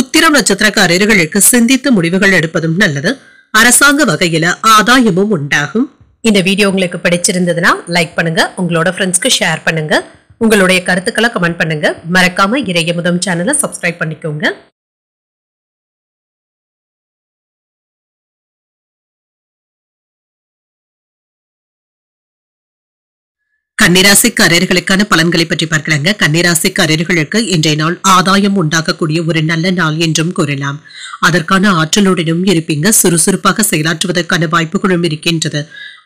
Speaker 1: உத்திரம் நட்சத்திரக்காரர்களுக்கு சிந்தித்து முடிவுகள் எடுப்பதும் நல்லது. அரசாங்க வகையில ஆதாயமும் உண்டாகும். இந்த வீடியோ உங்களுக்கு பிடிச்சிருந்ததுன்னா லைக் பண்ணுங்க. உங்களோட ஃப்ரெண்ட்ஸ்க்கு ஷேர் பண்ணுங்க. உங்களுடைய கருத்துக்களை கமெண்ட் பண்ணுங்க. மறக்காம இறையமுதம் சேனலை சப்ஸ்கிரைப் பண்ணிக்கோங்க. கன்னிராசிக்காரர்களுக்கான பலன்களை பற்றி பார்க்கலாங்க. கன்னிராசிக்காரர்களுக்கு இன்றைய நாள் ஆதாயம் உண்டாக்கக்கூடிய ஒரு நல்ல நாள் என்றும் கூறலாம். அதற்கான ஆற்றலுடனும் இருப்பீங்க. சுறுசுறுப்பாக செயலாற்றுவதற்கான வாய்ப்புகளும் இருக்கின்றது.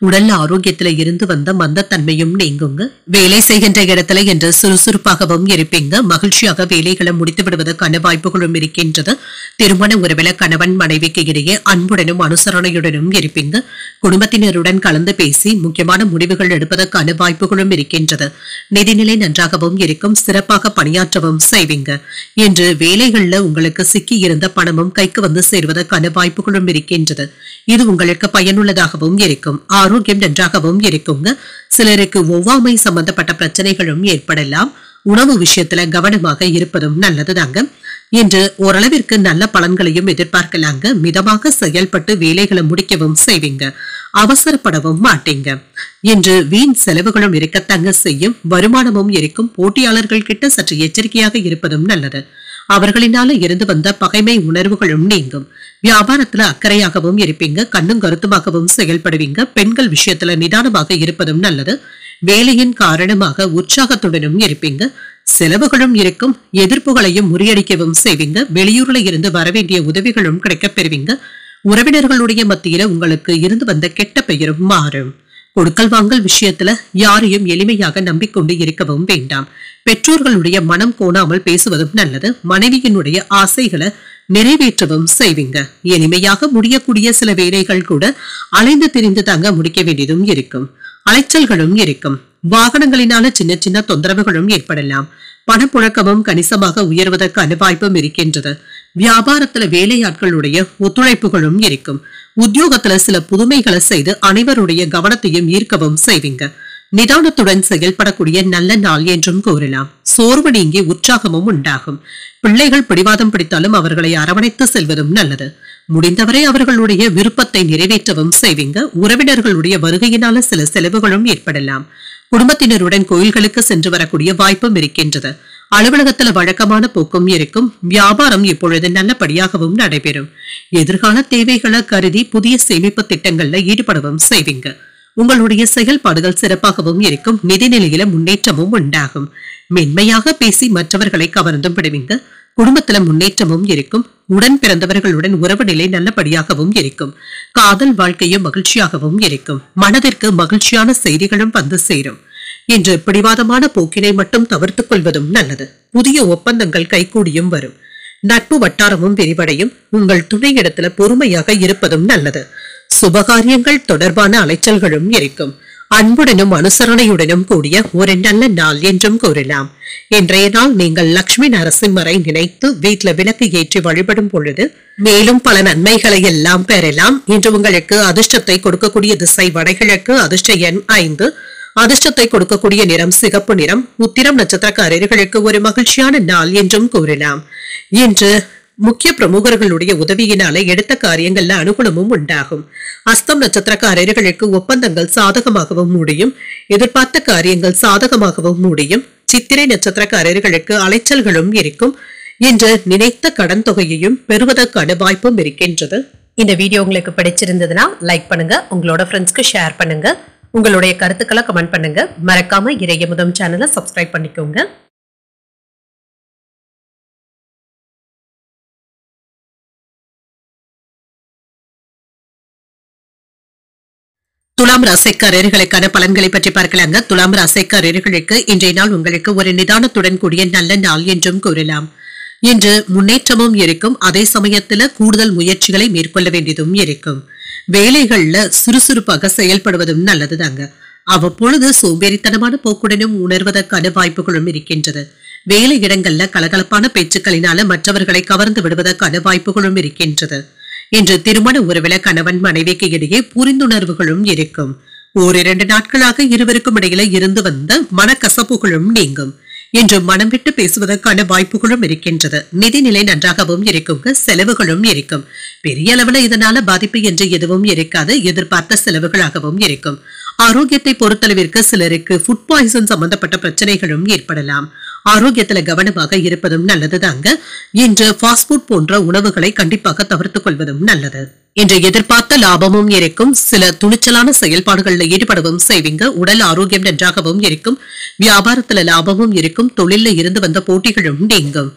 Speaker 1: உடல் ஆரோக்கியத்துல இருந்து வந்த மந்தத்தன்மையும் நீங்குங்க. வேலை செய்கின்ற இடத்துல என்று சுறுசுறுப்பாகவும் இருப்பீங்க. மகிழ்ச்சியாக வேலைகளை முடித்து விடுவதற்கான வாய்ப்புகளும் இருக்கின்றது. திருமண உறவில கணவன் மனைவிக்கு இடையே அன்புடனும் அனுசரணையுடனும் இருப்பீங்க. குடும்பத்தினருடன் கலந்து பேசி முக்கியமான முடிவுகள் எடுப்பதற்கான வாய்ப்புகளும் இருக்கின்றது. நிதிநிலை நன்றாகவும் இருக்கும். சிறப்பாக பணியாற்றவும் செய்வீங்க. இன்று வேலைகள்ல உங்களுக்கு சிக்கி இருந்த பணமும் கைக்கு வந்து சேருவதற்கான வாய்ப்புகளும் இருக்கின்றது. இது உங்களுக்கு பயனுள்ளதாகவும் இருக்கும். ஆரோக்கியம் நன்றாகவும் இருக்குங்க. சிலருக்கு ஒவ்வாமை சம்பந்தப்பட்ட பிரச்சனைகளும் ஏற்படலாம். உணவு விஷயத்துல கவனமாக இருப்பதும் நல்லதுதாங்க. இன்று ஓரளவிற்கு நல்ல பலன்களையும் எதிர்பார்க்கலாங்க. மிதமாக செயல்பட்டு வேலைகளை முடிக்கவும் செய்வீங்க. அவசரப்படவும் மாட்டீங்க. இன்று வீண் செலவுகளும் இருக்கத்தாங்க செய்யும். வருமானமும் இருக்கும். போட்டியாளர்கள் கிட்ட சற்று எச்சரிக்கையாக இருப்பதும் நல்லது. அவர்களினால இருந்து வந்த பகைமை உணர்வுகளும் நீங்கும். வியாபாரத்துல அக்கறையாகவும் இருப்பீங்க. கண்ணும் கருத்துமாகவும் செயல்படுவீங்க. பெண்கள் விஷயத்துல நிதானமாக இருப்பதும் நல்லது. வேலையின் காரணமாக உற்சாகத்துடனும் இருப்பீங்க. செலவுகளும் இருக்கும். எதிர்ப்புகளையும் முறியடிக்கவும் செய்வீங்க. வெளியூர்ல இருந்து வரவேண்டிய உதவிகளும் கிடைக்கப் பெறுவீங்க. உறவினர்களுடைய மத்தியில உங்களுக்கு இருந்து வந்த கெட்ட பெயரும் மாறும். கொடுக்கல் வாங்கல் விஷயத்துல யாரையும் எளிமையாக நம்பிக்கொண்டு இருக்கவும் வேண்டாம். பெற்றோர்களுடைய மனம் கோணாமல் பேசுவதும் நல்லது. மனைவியினுடைய ஆசைகளை நிறைவேற்றவும் செய்வீங்க. எளிமையாக முடியக்கூடிய சில வேலைகள் கூட அலைந்து திரிந்து தாங்க முடிக்க வேண்டியதும் இருக்கும். அலைச்சல்களும் இருக்கும். வாகனங்களினால சின்ன சின்ன தொந்தரவுகளும் ஏற்படலாம். பணப்புழக்கமும் கணிசமாக உயர்வதற்கான வாய்ப்பும் இருக்கின்றது. வியாபாரத்துல வேலையாட்களுடைய ஒத்துழைப்புகளும் இருக்கும். உத்தியோகத்துல சில புதுமைகளை செய்து அனைவருடைய கவனத்தையும் ஈர்க்கவும் செய்வீங்க. நிதானத்துடன் செயல்படக்கூடிய நல்ல நாள் என்றும் கூறலாம். சோர்வு நீங்கி உற்சாகமும் உண்டாகும். பிள்ளைகள் பிடிவாதம் பிடித்தாலும் அவர்களை அரவணைத்து செல்வதும் நல்லது. முடிந்தவரை அவர்களுடைய விருப்பத்தை நிறைவேற்றவும் செய்வீங்க. உறவினர்களுடைய வருகையினால சில செலவுகளும் ஏற்படலாம். குடும்பத்தினருடன் கோயில்களுக்கு சென்று வரக்கூடிய வாய்ப்பும் இருக்கின்றது. அலுவலகத்துல வழக்கமான போக்கும் இருக்கும். வியாபாரம் இப்பொழுது நல்லபடியாகவும் நடைபெறும். எதிர்கால தேவைகளை கருதி புதிய சேமிப்பு திட்டங்கள்ல ஈடுபடவும் செய்வீங்க. உங்களுடைய செயல்பாடுகள் சிறப்பாகவும் இருக்கும். நிதி நிலையில முன்னேற்றமும் உண்டாகும். மென்மையாக பேசி மற்றவர்களை கவர்ந்தும் விடுவீங்க. குடும்பத்துல முன்னேற்றமும் இருக்கும். உடன் பிறந்தவர்களுடன் உறவு நிலை நல்லபடியாகவும் இருக்கும். காதல் வாழ்க்கையும் மகிழ்ச்சியாகவும் இருக்கும். மனதிற்கு மகிழ்ச்சியான செய்திகளும் வந்து சேரும். இன்று பிடிவாதமான போக்கினை மட்டும் தவிர்த்துக் கொள்வதும் நல்லது. புதிய ஒப்பந்தங்கள் கைகூடியும் வரும். நட்பு வட்டாரமும் விரிவடையும். உங்கள் துணையிடத்துல பொறுமையாக இருப்பதும் நல்லது. சுபகாரியங்கள் தொடர்பான அலைச்சல்களும் இருக்கும். அன்புடனும் அனுசரணையுடனும் கூடிய ஒரு நல்ல நாள் என்றும் கூறலாம். இன்றைய நாள் நீங்கள் லட்சுமி நரசிம்மரை நினைத்து வீட்டுல விளக்கு ஏற்றி வழிபடும் பொழுது மேலும் பல நன்மைகளை எல்லாம் பெறலாம். இன்று உங்களுக்கு அதிர்ஷ்டத்தை கொடுக்கக்கூடிய திசை வடகிழக்கு. அதிர்ஷ்ட எண் 5. அதிர்ஷ்டத்தை கொடுக்கக்கூடிய நிறம் சிகப்பு நிறம். உத்திரம் நட்சத்திரக்காரர்களுக்கு ஒரு மகிழ்ச்சியான நாள் என்றும் கூறலாம். இன்று முக்கிய பிரமுகர்களுடைய உதவியினால எடுத்த காரியங்கள்ல அனுகூலமும் உண்டாகும். அஸ்தம் நட்சத்திரக்காரர்களுக்கு ஒப்பந்தங்கள் சாதகமாகவும் முடியும். எதிர்பார்த்த காரியங்கள் சாதகமாகவும் முடியும். சித்திரை நட்சத்திரக்காரர்களுக்கு அலைச்சல்களும் இருக்கும். இன்று நினைத்த கடன் தொகையையும் பெறுவதற்கான வாய்ப்பும் இருக்கின்றது. இந்த வீடியோ உங்களுக்கு பிடிச்சிருந்ததுன்னா லைக் பண்ணுங்க. உங்களோட ஃப்ரெண்ட்ஸ்க்கு ஷேர் பண்ணுங்க. உங்களுடைய கருத்துக்களை கமெண்ட் பண்ணுங்க. மறக்காம இறையமுதம் சேனலை சப்ஸ்கிரைப் பண்ணிக்கோங்க. துலாம் ராசிக்காரர்களுக்கான பலன்களை பற்றி பார்க்கலாங்க. துலாம் ராசிக்காரர்களுக்கு இன்றைய நாள் உங்களுக்கு ஒரு நிதானத்துடன் கூடிய நல்ல நாள் என்றும் கூறலாம். இன்று முன்னேற்றமும் இருக்கும். அதே சமயத்துல கூடுதல் முயற்சிகளை மேற்கொள்ள வேண்டியதும் இருக்கும். வேலைகள்ல சுறுசுறுப்பாக செயல்படுவதும் நல்லதுதாங்க. அவ்வப்பொழுது சோம்பேறித்தனமான போக்குடனும் உணர்வதற்கான வாய்ப்புகளும் இருக்கின்றது. வேலை இடங்கள்ல கலகலப்பான பேச்சுக்களினால மற்றவர்களை கவர்ந்து விடுவதற்கான வாய்ப்புகளும் இருக்கின்றது. இன்று திருமண உறவில கணவன் மனைவிக்கு இடையே புரிந்துணர்வுகளும் இருக்கும். ஓரிரண்டு நாட்களாக இருவருக்கும் இடையில இருந்து வந்த மனக்கசப்புகளும் நீங்கும். இன்று மனம் விட்டு பேசுவதற்கான வாய்ப்புகளும் இருக்கின்றது. நிதிநிலை நன்றாகவும் இருக்குங்க. செலவுகளும் இருக்கும். பெரிய அளவுல இதனால பாதிப்பு என்று எதுவும் இருக்காது. எதிர்பார்த்த செலவுகளாகவும் இருக்கும். ஆரோக்கியத்தை பொறுத்தளவிற்கு சிலருக்கு ஃபுட் பாய்சன் சம்பந்தப்பட்ட பிரச்சனைகளும் ஏற்படலாம். ஆரோக்கியத்துல கவனமாக இருப்பதும் நல்லதுதாங்க. இன்று ஃபாஸ்ட் ஃபுட் போன்ற உணவுகளை கண்டிப்பாக தவிர்த்துக் கொள்வதும் நல்லது. இன்று எதிர்பார்த்த லாபமும் இருக்கும். சில துணிச்சலான செயல்பாடுகளில் ஈடுபடவும் செய்வீங்க. உடல் ஆரோக்கியம் நன்றாகவும் இருக்கும். வியாபாரத்துல லாபமும் இருக்கும். தொழில இருந்து வந்த போட்டிகளும் நீங்கும்.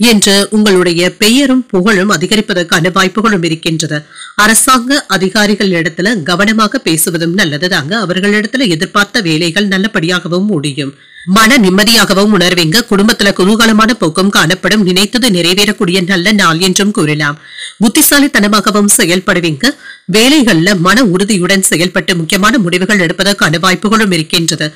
Speaker 1: இன்று உங்களுடைய பெயரும் புகழும் அதிகரிப்பதற்கான வாய்ப்புகளும் இருக்கின்றது. அரசாங்க அதிகாரிகள் இடத்துல கவனமாக பேசுவதும் நல்லதுதாங்க. அவர்களிடத்துல எதிர்பார்த்த வேலைகள் நல்லபடியாகவும் முடியும். மன நிம்மதியாகவும் உணர்வீங்க. குடும்பத்துல குதூகலமான போக்கும் காணப்படும். நினைத்தது நிறைவேறக்கூடிய நல்ல நாள் என்றும் கூறலாம். புத்திசாலித்தனமாகவும் செயல்படுவீங்க. வேலைகள்ல மன உறுதியுடன் செயல்பட்டு முக்கியமான முடிவுகள் எடுப்பதற்கான வாய்ப்புகளும் இருக்கின்றது.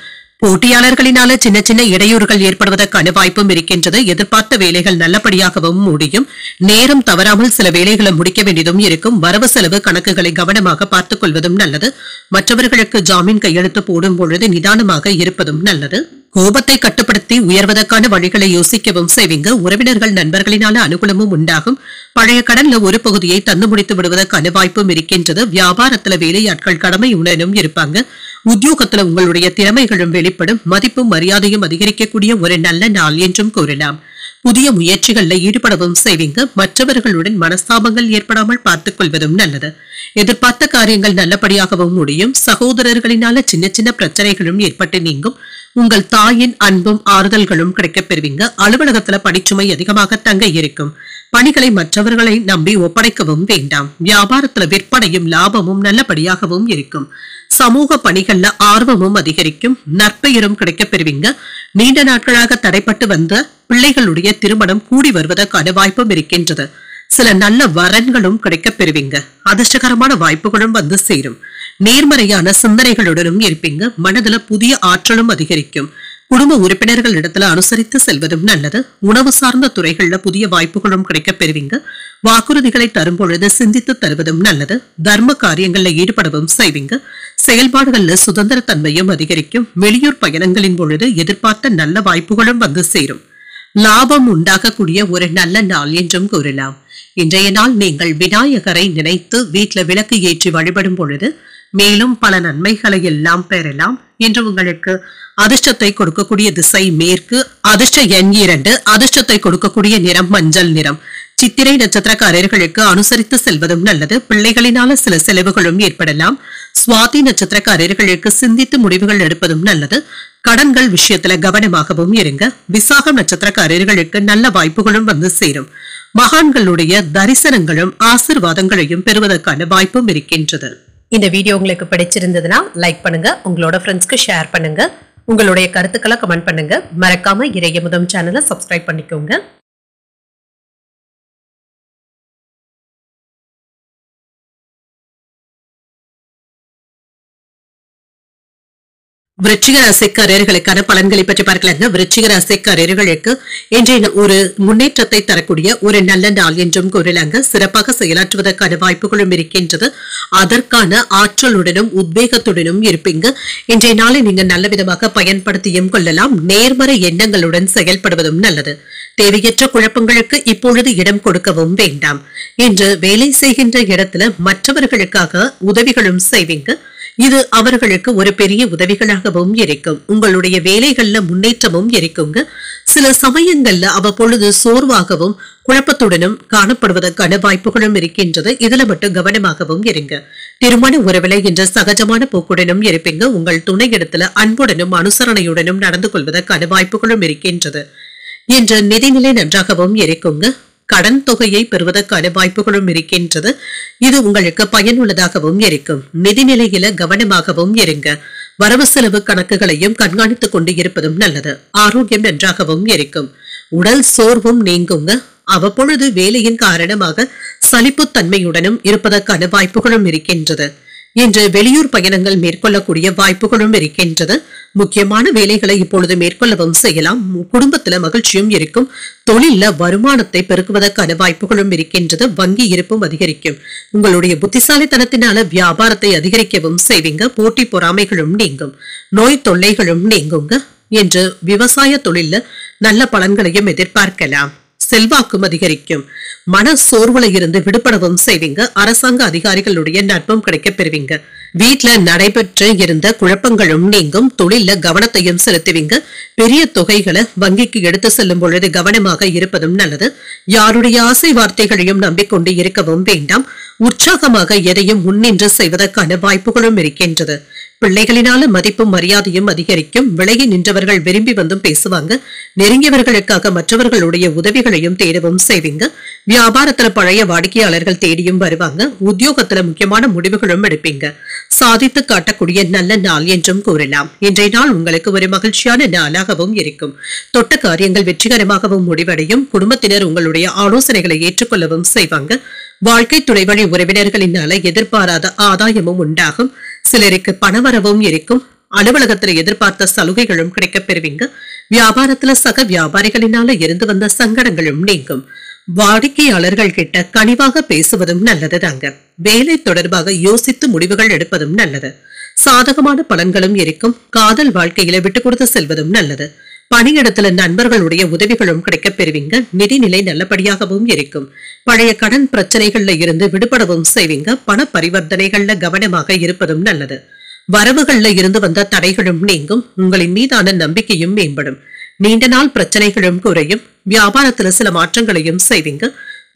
Speaker 1: போட்டியாளர்களினால சின்ன சின்ன இடையூறுகள் ஏற்படுவதற்கான வாய்ப்பும் இருக்கின்றது. எதிர்பார்த்த வேலைகள் நல்லபடியாகவும் முடியும். நேரம் தவறாமல் சில வேலைகளை முடிக்க வேண்டியதும் இருக்கும். வரவு செலவு கணக்குகளை கவனமாக பார்த்துக் கொள்வதும் நல்லது. மற்றவர்களுக்கு ஜாமீன் கையெழுத்து போடும் பொழுது நிதானமாக இருப்பதும் நல்லது. கோபத்தை கட்டுப்படுத்தி உயர்வதற்கான வழிகளை யோசிக்கவும் செய்வீங்க. உறவினர்கள் நண்பர்களினால அனுகூலமும் உண்டாகும். பழைய கடன்ல ஒரு பகுதியை தந்து முடித்து விடுவதற்கான வாய்ப்பும் இருக்கின்றது. வியாபாரத்துல வேலையாட்கள் கடமையுடனும் இருப்பாங்க. உத்தியோகத்துல உங்களுடைய திறமைகளும் வெளிப்படும். மதிப்பும் மரியாதையும் அதிகரிக்கக்கூடிய ஒரு நல்ல நாள் என்றும் கூறலாம். புதிய முயற்சிகள்ல ஈடுபடவும் செய்வீங்க. மற்றவர்களுடன் மனஸ்தாபங்கள் ஏற்படாமல் பார்த்துக் கொள்வதும் நல்லது. எதிர்பார்த்த காரியங்கள் நல்லபடியாகவும் முடியும். சகோதரர்களினால சின்ன சின்ன பிரச்சனைகளும் ஏற்பட்டு நீங்கும். உங்கள் தாயின் அன்பும் ஆறுதல்களும் கிடைக்கப் பெறுவீங்க. அலுவலகத்துல பணிச்சுமை அதிகமாக தங்க இருக்கும். பணிகளை மற்றவர்களை நம்பி ஒப்படைக்கவும் வேண்டாம். வியாபாரத்துல விற்பனையும் லாபமும் நல்லபடியாகவும் இருக்கும். சமூக பணிகள்ல ஆர்வமும் அதிகரிக்கும். நற்பெயரும் கிடைக்கப் பெறுவீங்க. நீண்ட நாட்களாக தடைப்பட்டு வந்த பிள்ளைகளுடைய திருமணம் கூடி வருவதற்கான வாய்ப்பும் இருக்கின்றது. சில நல்ல வரன்களும் கிடைக்கப் பெறுவீங்க. அதிர்ஷ்டகரமான வாய்ப்புகளும் வந்து சேரும். நேர்மறையான சிந்தனைகளுடனும் இருப்பீங்க. மனதுல புதிய ஆற்றலும் அதிகரிக்கும். குடும்ப உறுப்பினர்கள் இடத்துல அனுசரித்து செல்வதும் நல்லது. உணவு சார்ந்த துறைகள்ல புதிய வாய்ப்புகளும் கிடைக்கப் பெறுவீங்க. வாக்குறுதிகளை தரும் பொழுது சிந்தித்து தருவதும் நல்லது. தர்ம காரியங்கள்ல ஈடுபடவும் செய்வீங்க. செயல்பாடுகள்ல சுதந்திர தன்மையும் அதிகரிக்கும். வெளியூர் பயணங்களின் பொழுது எதிர்பார்த்த நல்ல வாய்ப்புகளும் வந்து சேரும். லாபம் உண்டாகக்கூடிய ஒரு நல்ல நாள் என்றும் கூறலாம். இன்றைய நாள் நீங்கள் விநாயகரை நினைத்து வீட்டுல விளக்கு ஏற்றி வழிபடும் பொழுது மேலும் பல நன்மைகளை எல்லாம் பெறலாம். என்று உங்களுக்கு அதிர்ஷ்டத்தை கொடுக்கக்கூடிய திசை மேற்கு. அதிர்ஷ்ட எண் 2. அதிர்ஷ்டத்தை கொடுக்கக்கூடிய நிறம் மஞ்சள் நிறம். சித்திரை நட்சத்திரக்காரர்களுக்கு அனுசரித்து செல்வதும் நல்லது. பிள்ளைகளினால சில செலவுகளும் ஏற்படலாம். சுவாதி நட்சத்திரக்காரர்களுக்கு சிந்தித்து முடிவுகள் எடுப்பதும் நல்லது. கடன்கள் விஷயத்துல கவனமாகவும் இருங்க. விசாகம் நட்சத்திரக்காரர்களுக்கு நல்ல வாய்ப்புகளும் வந்து சேரும். மகான்களுடைய தரிசனங்களும் ஆசீர்வாதங்களையும் பெறுவதற்கான வாய்ப்பும் இருக்கின்றது.
Speaker 2: இந்த வீடியோ உங்களுக்கு பிடிச்சிருந்ததுன்னா லைக் பண்ணுங்க, உங்களோட ஃப்ரெண்ட்ஸ்க்கு ஷேர் பண்ணுங்க, உங்களுடைய கருத்துக்களை கமெண்ட் பண்ணுங்க. மறக்காம இறையமுதம் சேனலை சப்ஸ்கிரைப் பண்ணிக்கோங்க.
Speaker 1: விருச்சிக ராசிக்காரர்களுக்கான பலன்களை பற்றி பார்க்கலாங்க. விருச்சிக ராசிக்காரர்களுக்கு இன்றைய ஒரு முன்னேற்றத்தை தரக்கூடிய ஒரு நல்ல நாள் என்றும் கூறலாங்க. சிறப்பாக செயலாற்றுவதற்கான வாய்ப்புகளும் இருக்கின்றது. அதற்கான ஆற்றலுடனும் உத்வேகத்துடனும் இருப்பீங்க. இன்றைய நாளை நீங்க நல்ல விதமாக பயன்படுத்தியும் கொள்ளலாம். நேர்மறை எண்ணங்களுடன் செயல்படுவதும் நல்லது. தேவையற்ற குழப்பங்களுக்கு இப்பொழுது இடம் கொடுக்கவும் வேண்டாம். இன்று வேலை செய்கின்ற இடத்துல மற்றவர்களுக்காக உதவிகளும் செய்வீங்க. இது அவர்களுக்கு ஒரு பெரிய உதவிகளாகவும் இருக்கும். உங்களுடைய வேலைகள்ல முன்னேற்றமும் இருக்குங்க. சில சமயங்கள்ல அவ்வப்பொழுது சோர்வாகவும் குழப்பத்துடனும் காணப்படுவதற்கான வாய்ப்புகளும் இருக்கின்றது. இதுல மட்டும் கவனமாகவும் இருங்க. திருமண உறவில என்ற சகஜமான போக்குடனும் இருப்பீங்க. உங்கள் துணையிடத்துல அன்புடனும் அனுசரணையுடனும் நடந்து கொள்வதற்கான வாய்ப்புகளும் இருக்கின்றது. இன்று நிதிநிலை நன்றாகவும் இருக்குங்க. கடன் தொகையை பெறுவதற்கான வாய்ப்புகளும் இருக்கின்றது. இது உங்களுக்கு பயனுள்ளதாகவும் இருக்கும். நிதிநிலையில கவனமாகவும் இருங்க. வரவு செலவு கணக்குகளையும் கண்காணித்துக் கொண்டு இருப்பதும் நல்லது. ஆரோக்கியம் நன்றாகவும் இருக்கும். உடல் சோர்வும் நீங்குங்க. அவ்வப்பொழுது வேலையின் காரணமாக சலிப்புத்தன்மையுடனும் இருப்பதற்கான வாய்ப்புகளும் இருக்கின்றது. இன்று வெளியூர் பயணங்கள் மேற்கொள்ளக்கூடிய வாய்ப்புகளும் இருக்கின்றது. முக்கியமான வேலைகளை இப்பொழுது மேற்கொள்ளவும் செய்யலாம். குடும்பத்துல மகிழ்ச்சியும் இருக்கும். தொழில வருமானத்தை பெருக்குவதற்கான வாய்ப்புகளும் இருக்கின்றது. வங்கி இருப்பும் அதிகரிக்கும். உங்களுடைய புத்திசாலித்தனத்தினால வியாபாரத்தை அதிகரிக்கவும் செய்வீங்க. போட்டி பொறாமைகளும் நீங்கும். நோய் தொல்லைகளும் நீங்குங்க. என்று விவசாய தொழில நல்ல பலன்களையும் எதிர்பார்க்கலாம். செல்வாக்கும் அதிகரிக்கும். மன சோர்வுல இருந்து விடுபடவும் செய்வீங்க. அரசாங்க அதிகாரிகளுடைய நட்பும் கிடைக்க பெறுவீங்க. வீட்டுல நடைபெற்று இருந்த குழப்பங்களும் நீங்கும். தொழில கவனத்தையும் செலுத்துவீங்க. பெரிய தொகைகளை வங்கிக்கு எடுத்து செல்லும் பொழுது கவனமாக இருப்பதும் நல்லது. யாருடைய ஆசை வார்த்தைகளையும் நம்பிக்கொண்டு இருக்கவும் வேண்டாம். உற்சாகமாக எதையும் முன்னின்று செய்வதற்கான வாய்ப்புகளும் இருக்கின்றது. பிள்ளைகளினால மதிப்பும் மரியாதையும் அதிகரிக்கும். விலகி நின்றவர்கள் விரும்பி வந்தும் பேசுவாங்க. நெருங்கியவர்களுக்காக மற்றவர்களுடைய உதவிகளையும் தேடவும் செய்வீங்க. வியாபாரத்துல பழைய வாடிக்கையாளர்கள் தேடியும் வருவாங்க. உத்தியோகத்துல முக்கியமான முடிவுகளும் எடுப்பீங்க. சாதித்து காட்டக்கூடிய நல்ல நாள் என்றும் கூறலாம். இன்றைய நாள் உங்களுக்கு ஒரு மகிழ்ச்சியான நாளாகவும் இருக்கும். தொட்ட காரியங்கள் வெற்றிகரமாகவும் முடிவடையும். குடும்பத்தினர் உங்களுடைய ஆலோசனைகளை ஏற்றுக்கொள்ளவும் செய்வாங்க. வாழ்க்கை துணை வழி உறவினர்களினால எதிர்பாராத ஆதாயமும் உண்டாகும். சிலருக்கு பணவரவும் இருக்கும். அலுவலகத்துல எதிர்பார்த்த சலுகைகளும் கிடைக்க பெறுவீங்க. வியாபாரத்துல சக வியாபாரிகளினால இருந்து வந்த சங்கடங்களும் நீங்கும். வாடிக்கையாளர்கள் கிட்ட கனிவாக பேசுவதும் நல்லது தாங்க. வேலை தொடர்பாக யோசித்து முடிவுகள் எடுப்பதும் நல்லது. சாதகமான பலன்களும் இருக்கும். காதல் வாழ்க்கையில விட்டு கொடுத்து செல்வதும் நல்லது. பணியிடத்துல நண்பர்களுடைய உதவிகளும் கிடைக்க பெறுவீங்க. நிதிநிலை நல்லபடியாகவும் இருக்கும். பழைய கடன் பிரச்சனைகள்ல இருந்து விடுபடவும் செய்வீங்க. பண பரிவர்த்தனைகள்ல கவனமாக இருப்பதும் நல்லது. வரவுகள்ல இருந்து வந்த தடைகளும் நீங்கும். உங்களின் மீதான நம்பிக்கையும் மேம்படும். நீண்ட நாள் பிரச்சனைகளும் குறையும். வியாபாரத்துல சில மாற்றங்களையும் செய்வீங்க.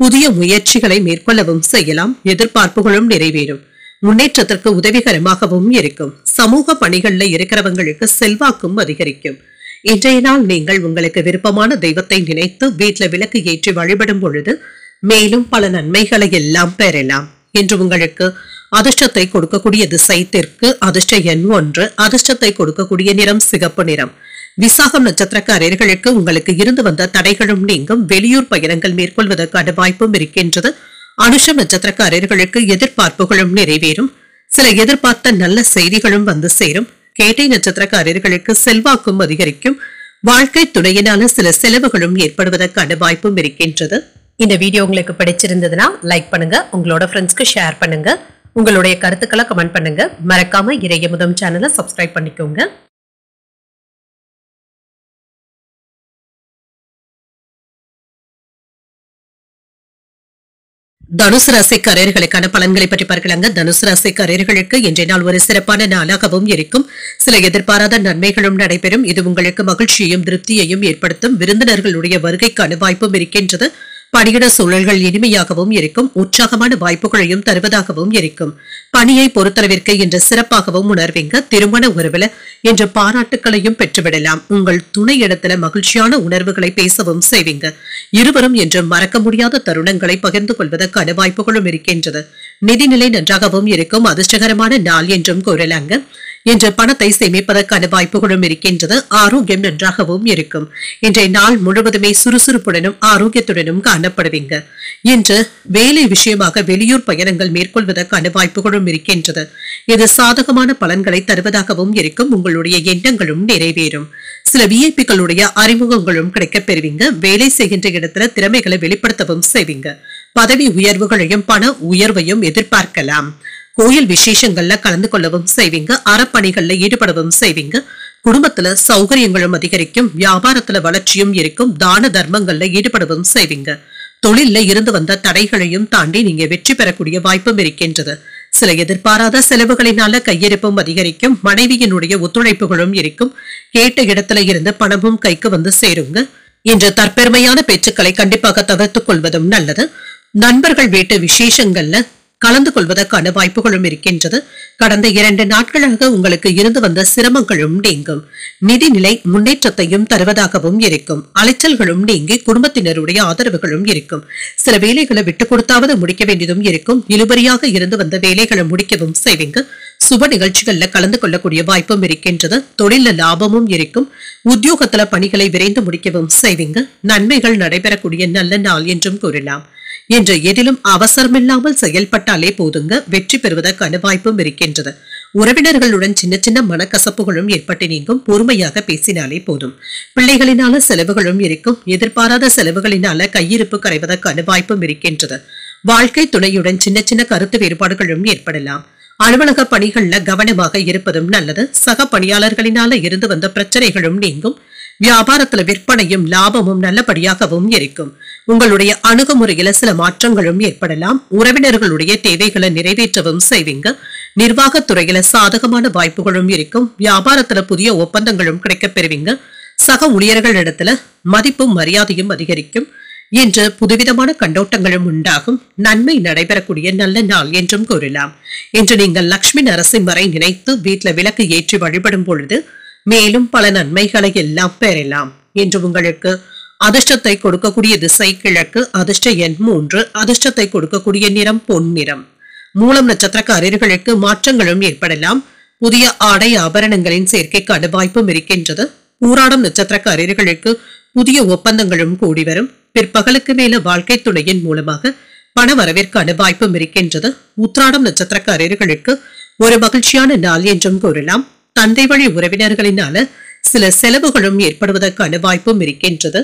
Speaker 1: புதிய முயற்சிகளை மேற்கொள்ளவும் செய்யலாம். எதிர்பார்ப்புகளும் நிறைவேறும். முன்னேற்றத்திற்கு உதவிகரமாகவும் இருக்கும். சமூக பணிகள்ல இருக்கிறவங்களுக்கு செல்வாக்கும் அதிகரிக்கும். இன்றைய நாள் நீங்கள் உங்களுக்கு விருப்பமான தெய்வத்தை நினைத்து வீட்டுல விளக்கு ஏற்றி வழிபடும் பொழுது மேலும் பல நன்மைகளை எல்லாம் பெறலாம். என்று உங்களுக்கு அதிர்ஷ்டத்தை கொடுக்கக்கூடிய திசை தெற்கு. அதிர்ஷ்ட எண் 1. அதிர்ஷ்டத்தை கொடுக்கக்கூடிய நிறம் சிகப்பு நிறம். விசாகம் நட்சத்திரக்காரர்களுக்கு உங்களுக்கு இருந்து வந்த தடைகளும் நீங்கும். வெளியூர் பயணங்கள் மேற்கொள்வதற்கான வாய்ப்பும் இருக்கின்றது. அனுஷம் நட்சத்திரக்காரர்களுக்கு எதிர்பார்ப்புகளும் நிறைவேறும். சில எதிர்பார்த்த நல்ல செய்திகளும் வந்து சேரும். கேட்டை நட்சத்திரக்காரர்களுக்கு செல்வாக்கும் அதிகரிக்கும். வாழ்க்கை துணையினால சில செலவுகளும் ஏற்படுவதற்கான வாய்ப்பும் இருக்கின்றது.
Speaker 2: இந்த வீடியோ உங்களுக்கு பிடிச்சிருந்ததுன்னா லைக் பண்ணுங்க, உங்களோட ஃப்ரெண்ட்ஸ்க்கு ஷேர் பண்ணுங்க, உங்களுடைய கருத்துக்களை கமெண்ட் பண்ணுங்க. மறக்காம இறையமுதம் சேனலை சப்ஸ்கிரைப் பண்ணிக்கோங்க.
Speaker 1: தனுசு ராசிக்காரர்களுக்கான பலன்களை பற்றி பார்க்கலாங்க. தனுசு ராசிக்காரர்களுக்கு இன்றைய நாள் ஒரு சிறப்பான நாளாகவும் இருக்கும். சில எதிர்பாராத நன்மைகளும் நடைபெறும். இது உங்களுக்கு மகிழ்ச்சியையும் திருப்தியையும் ஏற்படுத்தும். விருந்தினர்களுடைய வருகைக்கான வாய்ப்பும் இருக்கின்றது. பணியிட சூழல்கள் இனிமையாகவும் இருக்கும், உற்சாகமான வாய்ப்புகளையும் தருவதாகவும் இருக்கும். பணியை பொறுத்தளவிற்கு இன்று சிறப்பாகவும் உணர்வீங்க. திருமண உறவுல இன்று பாராட்டுக்களையும் பெற்றுவிடலாம். உங்கள் துணையிடத்துல மகிழ்ச்சியான உணர்வுகளை பேசவும் செய்வீங்க. இருவரும் இன்று மறக்க முடியாத தருணங்களை பகிர்ந்து கொள்வதற்கான வாய்ப்புகளும் இருக்கின்றது. நிதிநிலை நன்றாகவும் இருக்கும், அதிர்ஷ்டகரமான நாள் என்றும் கூறலாங்க. இன்று பணத்தை சேமிப்பதற்கான வாய்ப்புகளும் இருக்கின்றது. ஆரோக்கியம் நன்றாகவும் இருக்கும். இன்றைய நாள் முழுவதுமே சுறுசுறுப்புடனும் ஆரோக்கியத்துடனும் காணப்படுவீங்க. இன்று வேலை விஷயமாக வெளியூர் பயணங்கள் மேற்கொள்வதற்கான வாய்ப்புகளும் இருக்கின்றது. இது சாதகமான பலன்களை தருவதாகவும் இருக்கும். உங்களுடைய எண்ணங்களும் நிறைவேறும். சில விஐபிகளுடைய அறிமுகங்களும் கிடைக்கப் பெறுவீங்க. வேலை செய்கின்ற இடத்துல திறமைகளை வெளிப்படுத்தவும் செய்வீங்க. பதவி உயர்வுகளையும் பண உயர்வையும் எதிர்பார்க்கலாம். கோயில் விசேஷங்கள்ல கலந்து கொள்ளவும் செய்வீங்க. அறப்பணிகள்ல ஈடுபடவும் செய்வீங்க. குடும்பத்துல சௌகரியங்களும் அதிகரிக்கும். வியாபாரத்துல வளர்ச்சியும் இருக்கும். தான தர்மங்கள்ல ஈடுபடவும் செய்வீங்க. தொழில்ல இருந்து வந்த தடைகளையும் தாண்டி நீங்க வெற்றி பெறக்கூடிய வாய்ப்பும் இருக்கின்றது. சில எதிர்பாராத செலவுகளினால கையிருப்பும் அதிகரிக்கும். மனைவியினுடைய ஒத்துழைப்புகளும் இருக்கும். கேட்ட இடத்துல இருந்து பணமும் கைக்கு வந்து சேருங்க. இன்று தற்பெருமையான பேச்சுக்களை கண்டிப்பாக தவிர்த்துக் கொள்வதும் நல்லது. நண்பர்கள் வீட்டு விசேஷங்கள்ல கலந்து கொள்வதற்கான வாய்ப்புகளும் இருக்கின்றது. கடந்த 2 நாட்களாக உங்களுக்கு இருந்து வந்த சிரமங்களும் நீங்கும். நிதிநிலை முன்னேற்றத்தையும் தருவதாகவும் இருக்கும். அலைச்சல்களும் நீங்கி குடும்பத்தினருடைய ஆதரவுகளும் இருக்கும். சில வேலைகளை விட்டுக் கொடுத்தாவது முடிக்க வேண்டியதும் இருக்கும். இழுபறியாக இருந்து வந்த வேலைகளை முடிக்கவும் செய்வீங்க. சுப நிகழ்ச்சிகள்ல கலந்து கொள்ளக்கூடிய வாய்ப்பும் இருக்கின்றது. தொழில லாபமும் இருக்கும். உத்தியோகத்துல பணிகளை விரைந்து முடிக்கவும் செய்வீங்க. நன்மைகள் நடைபெறக்கூடிய நல்ல நாள் என்றும் கூறலாம். என்று எதிலும் அவசரமில்லாமல் செயல்பட்டாலே போதுங்க. வெற்றி பெறுவதற்கான வாய்ப்பும் இருக்கின்றது. உறவினர்களுடன் சின்ன சின்ன மனக்கசப்புகளும் ஏற்பட்டு நீங்கும். பொறுமையாக பேசினாலே போதும். பிள்ளைகளினால செலவுகளும் இருக்கும். எதிர்பாராத செலவுகளினால கையிருப்பு கரைவதற்கான வாய்ப்பும் இருக்கின்றது. வாழ்க்கை துணையுடன் சின்ன சின்ன கருத்து வேறுபாடுகளும் ஏற்படலாம். அலுவலக பணிகள்ல கவனமாக இருப்பதும் நல்லது. சக பணியாளர்களினால இருந்து வந்த பிரச்சனைகளும் நீங்கும். வியாபாரத்துல விற்பனையும் லாபமும் நல்லபடியாகவும் இருக்கும். உங்களுடைய அணுகுமுறையில சில மாற்றங்களும் ஏற்படலாம். உறவினர்களுடைய தேவைகளை நிறைவேற்றவும் செய்வீங்க. நிர்வாகத்துறையில சாதகமான வாய்ப்புகளும் இருக்கும். வியாபாரத்துல புதிய ஒப்பந்தங்களும் கிடைக்கப் பெறுவீங்க. சக ஊழியர்களிடத்துல மதிப்பும் மரியாதையும் அதிகரிக்கும். இன்று புதுவிதமான கண்ணோட்டங்களும் உண்டாகும். நன்மை நடைபெறக்கூடிய நல்ல நாள் என்றும் கூறலாம். இன்று நீங்கள் லட்சுமி நரசிம்மரை நினைத்து வீட்டுல விளக்கு ஏற்றி வழிபடும் பொழுது மேலும் பல நன்மைகளை எல்லாம் பெறலாம். என்று உங்களுக்கு அதிர்ஷ்டத்தை கொடுக்கக்கூடிய திசை கிழக்கு, அதிர்ஷ்ட எண் 3, அதிர்ஷ்டத்தை கொடுக்கக்கூடிய நிறம் பொன் நிறம். மூலம் நட்சத்திரக்காரர்களுக்கு மாற்றங்களும் ஏற்படலாம். புதிய ஆடை ஆபரணங்களின் சேர்க்கைக்கான வாய்ப்பும் இருக்கின்றது. ஊராடம் நட்சத்திரக்காரர்களுக்கு புதிய ஒப்பந்தங்களும் கூடி வரும். பிற்பகலுக்கு மேல வாழ்க்கை துணையின் மூலமாக பண வரவிற்கான வாய்ப்பும் இருக்கின்றது. உத்திராடம் நட்சத்திரக்காரர்களுக்கு ஒரு மகிழ்ச்சியான நாள் என்றும் கூறலாம். தந்தை வழி உறவினர்களினால சில செலவுகளும் ஏற்படுவதற்கான வாய்ப்பும் இருக்கின்றது.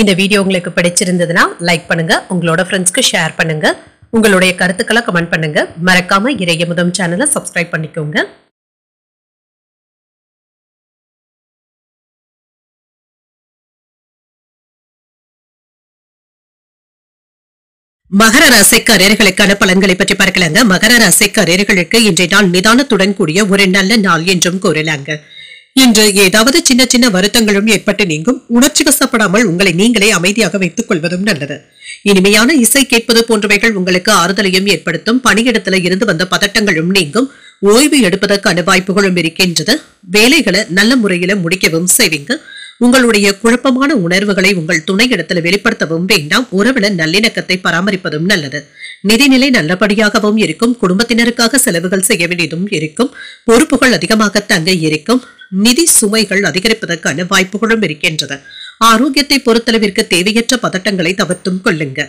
Speaker 2: இந்த வீடியோ உங்களுக்கு பிடிச்சிருந்ததுன்னா லைக் பண்ணுங்க, உங்களோட ஃப்ரெண்ட்ஸ்க்கு ஷேர் பண்ணுங்க, உங்களுடைய கருத்துக்களை கமெண்ட் பண்ணுங்க. மறக்காம இறையமுதம் சேனலை சப்ஸ்கிரைப் பண்ணிக்கோங்க.
Speaker 1: மகர ராசிக்காரர்களுக்கான பலன்களை பற்றி பார்க்கலாங்க. மகர ராசிக்காரர்களுக்கு இன்றைய நாள் நிதானத்துடன் கூடிய ஒரு நல்ல நாள் என்றும் கூறலாங்க. இன்று ஏதாவது சின்ன சின்ன வருத்தங்களும் ஏற்பட்டு நீங்கும். உணர்ச்சி வசப்படாமல் உங்களை நீங்களே அமைதியாக வைத்துக் கொள்வதும் நல்லது. இனிமையான இசை கேட்பது போன்றவைகள் உங்களுக்கு ஆறுதலையும் ஏற்படுத்தும். பணியிடத்துல இருந்து வந்த பதட்டங்களும் நீங்கும். ஓய்வு எடுப்பதற்கான வாய்ப்புகளும் இருக்கின்றது. வேலைகளை நல்ல முறையில முடிக்கவும் செய்வீங்க. உங்களுடைய குழப்பமான உணர்வுகளை உங்கள் துணையிடத்தில் வெளிப்படுத்தவும் வேண்டாம். உறவுல நல்லிணக்கத்தை பராமரிப்பதும் நல்லது. நிதிநிலை நல்லபடியாகவும் இருக்கும். குடும்பத்தினருக்காக செலவுகள் செய்ய வேண்டியதும் இருக்கும். பொறுப்புகள் அதிகமாக தங்க இருக்கும். நிதி சுமைகள் அதிகரிப்பதற்கான வாய்ப்புகளும் இருக்கின்றது. ஆரோக்கியத்தை பொறுத்தளவிற்கு தேவையற்ற பதட்டங்களை தவிர்த்தும் கொள்ளுங்க.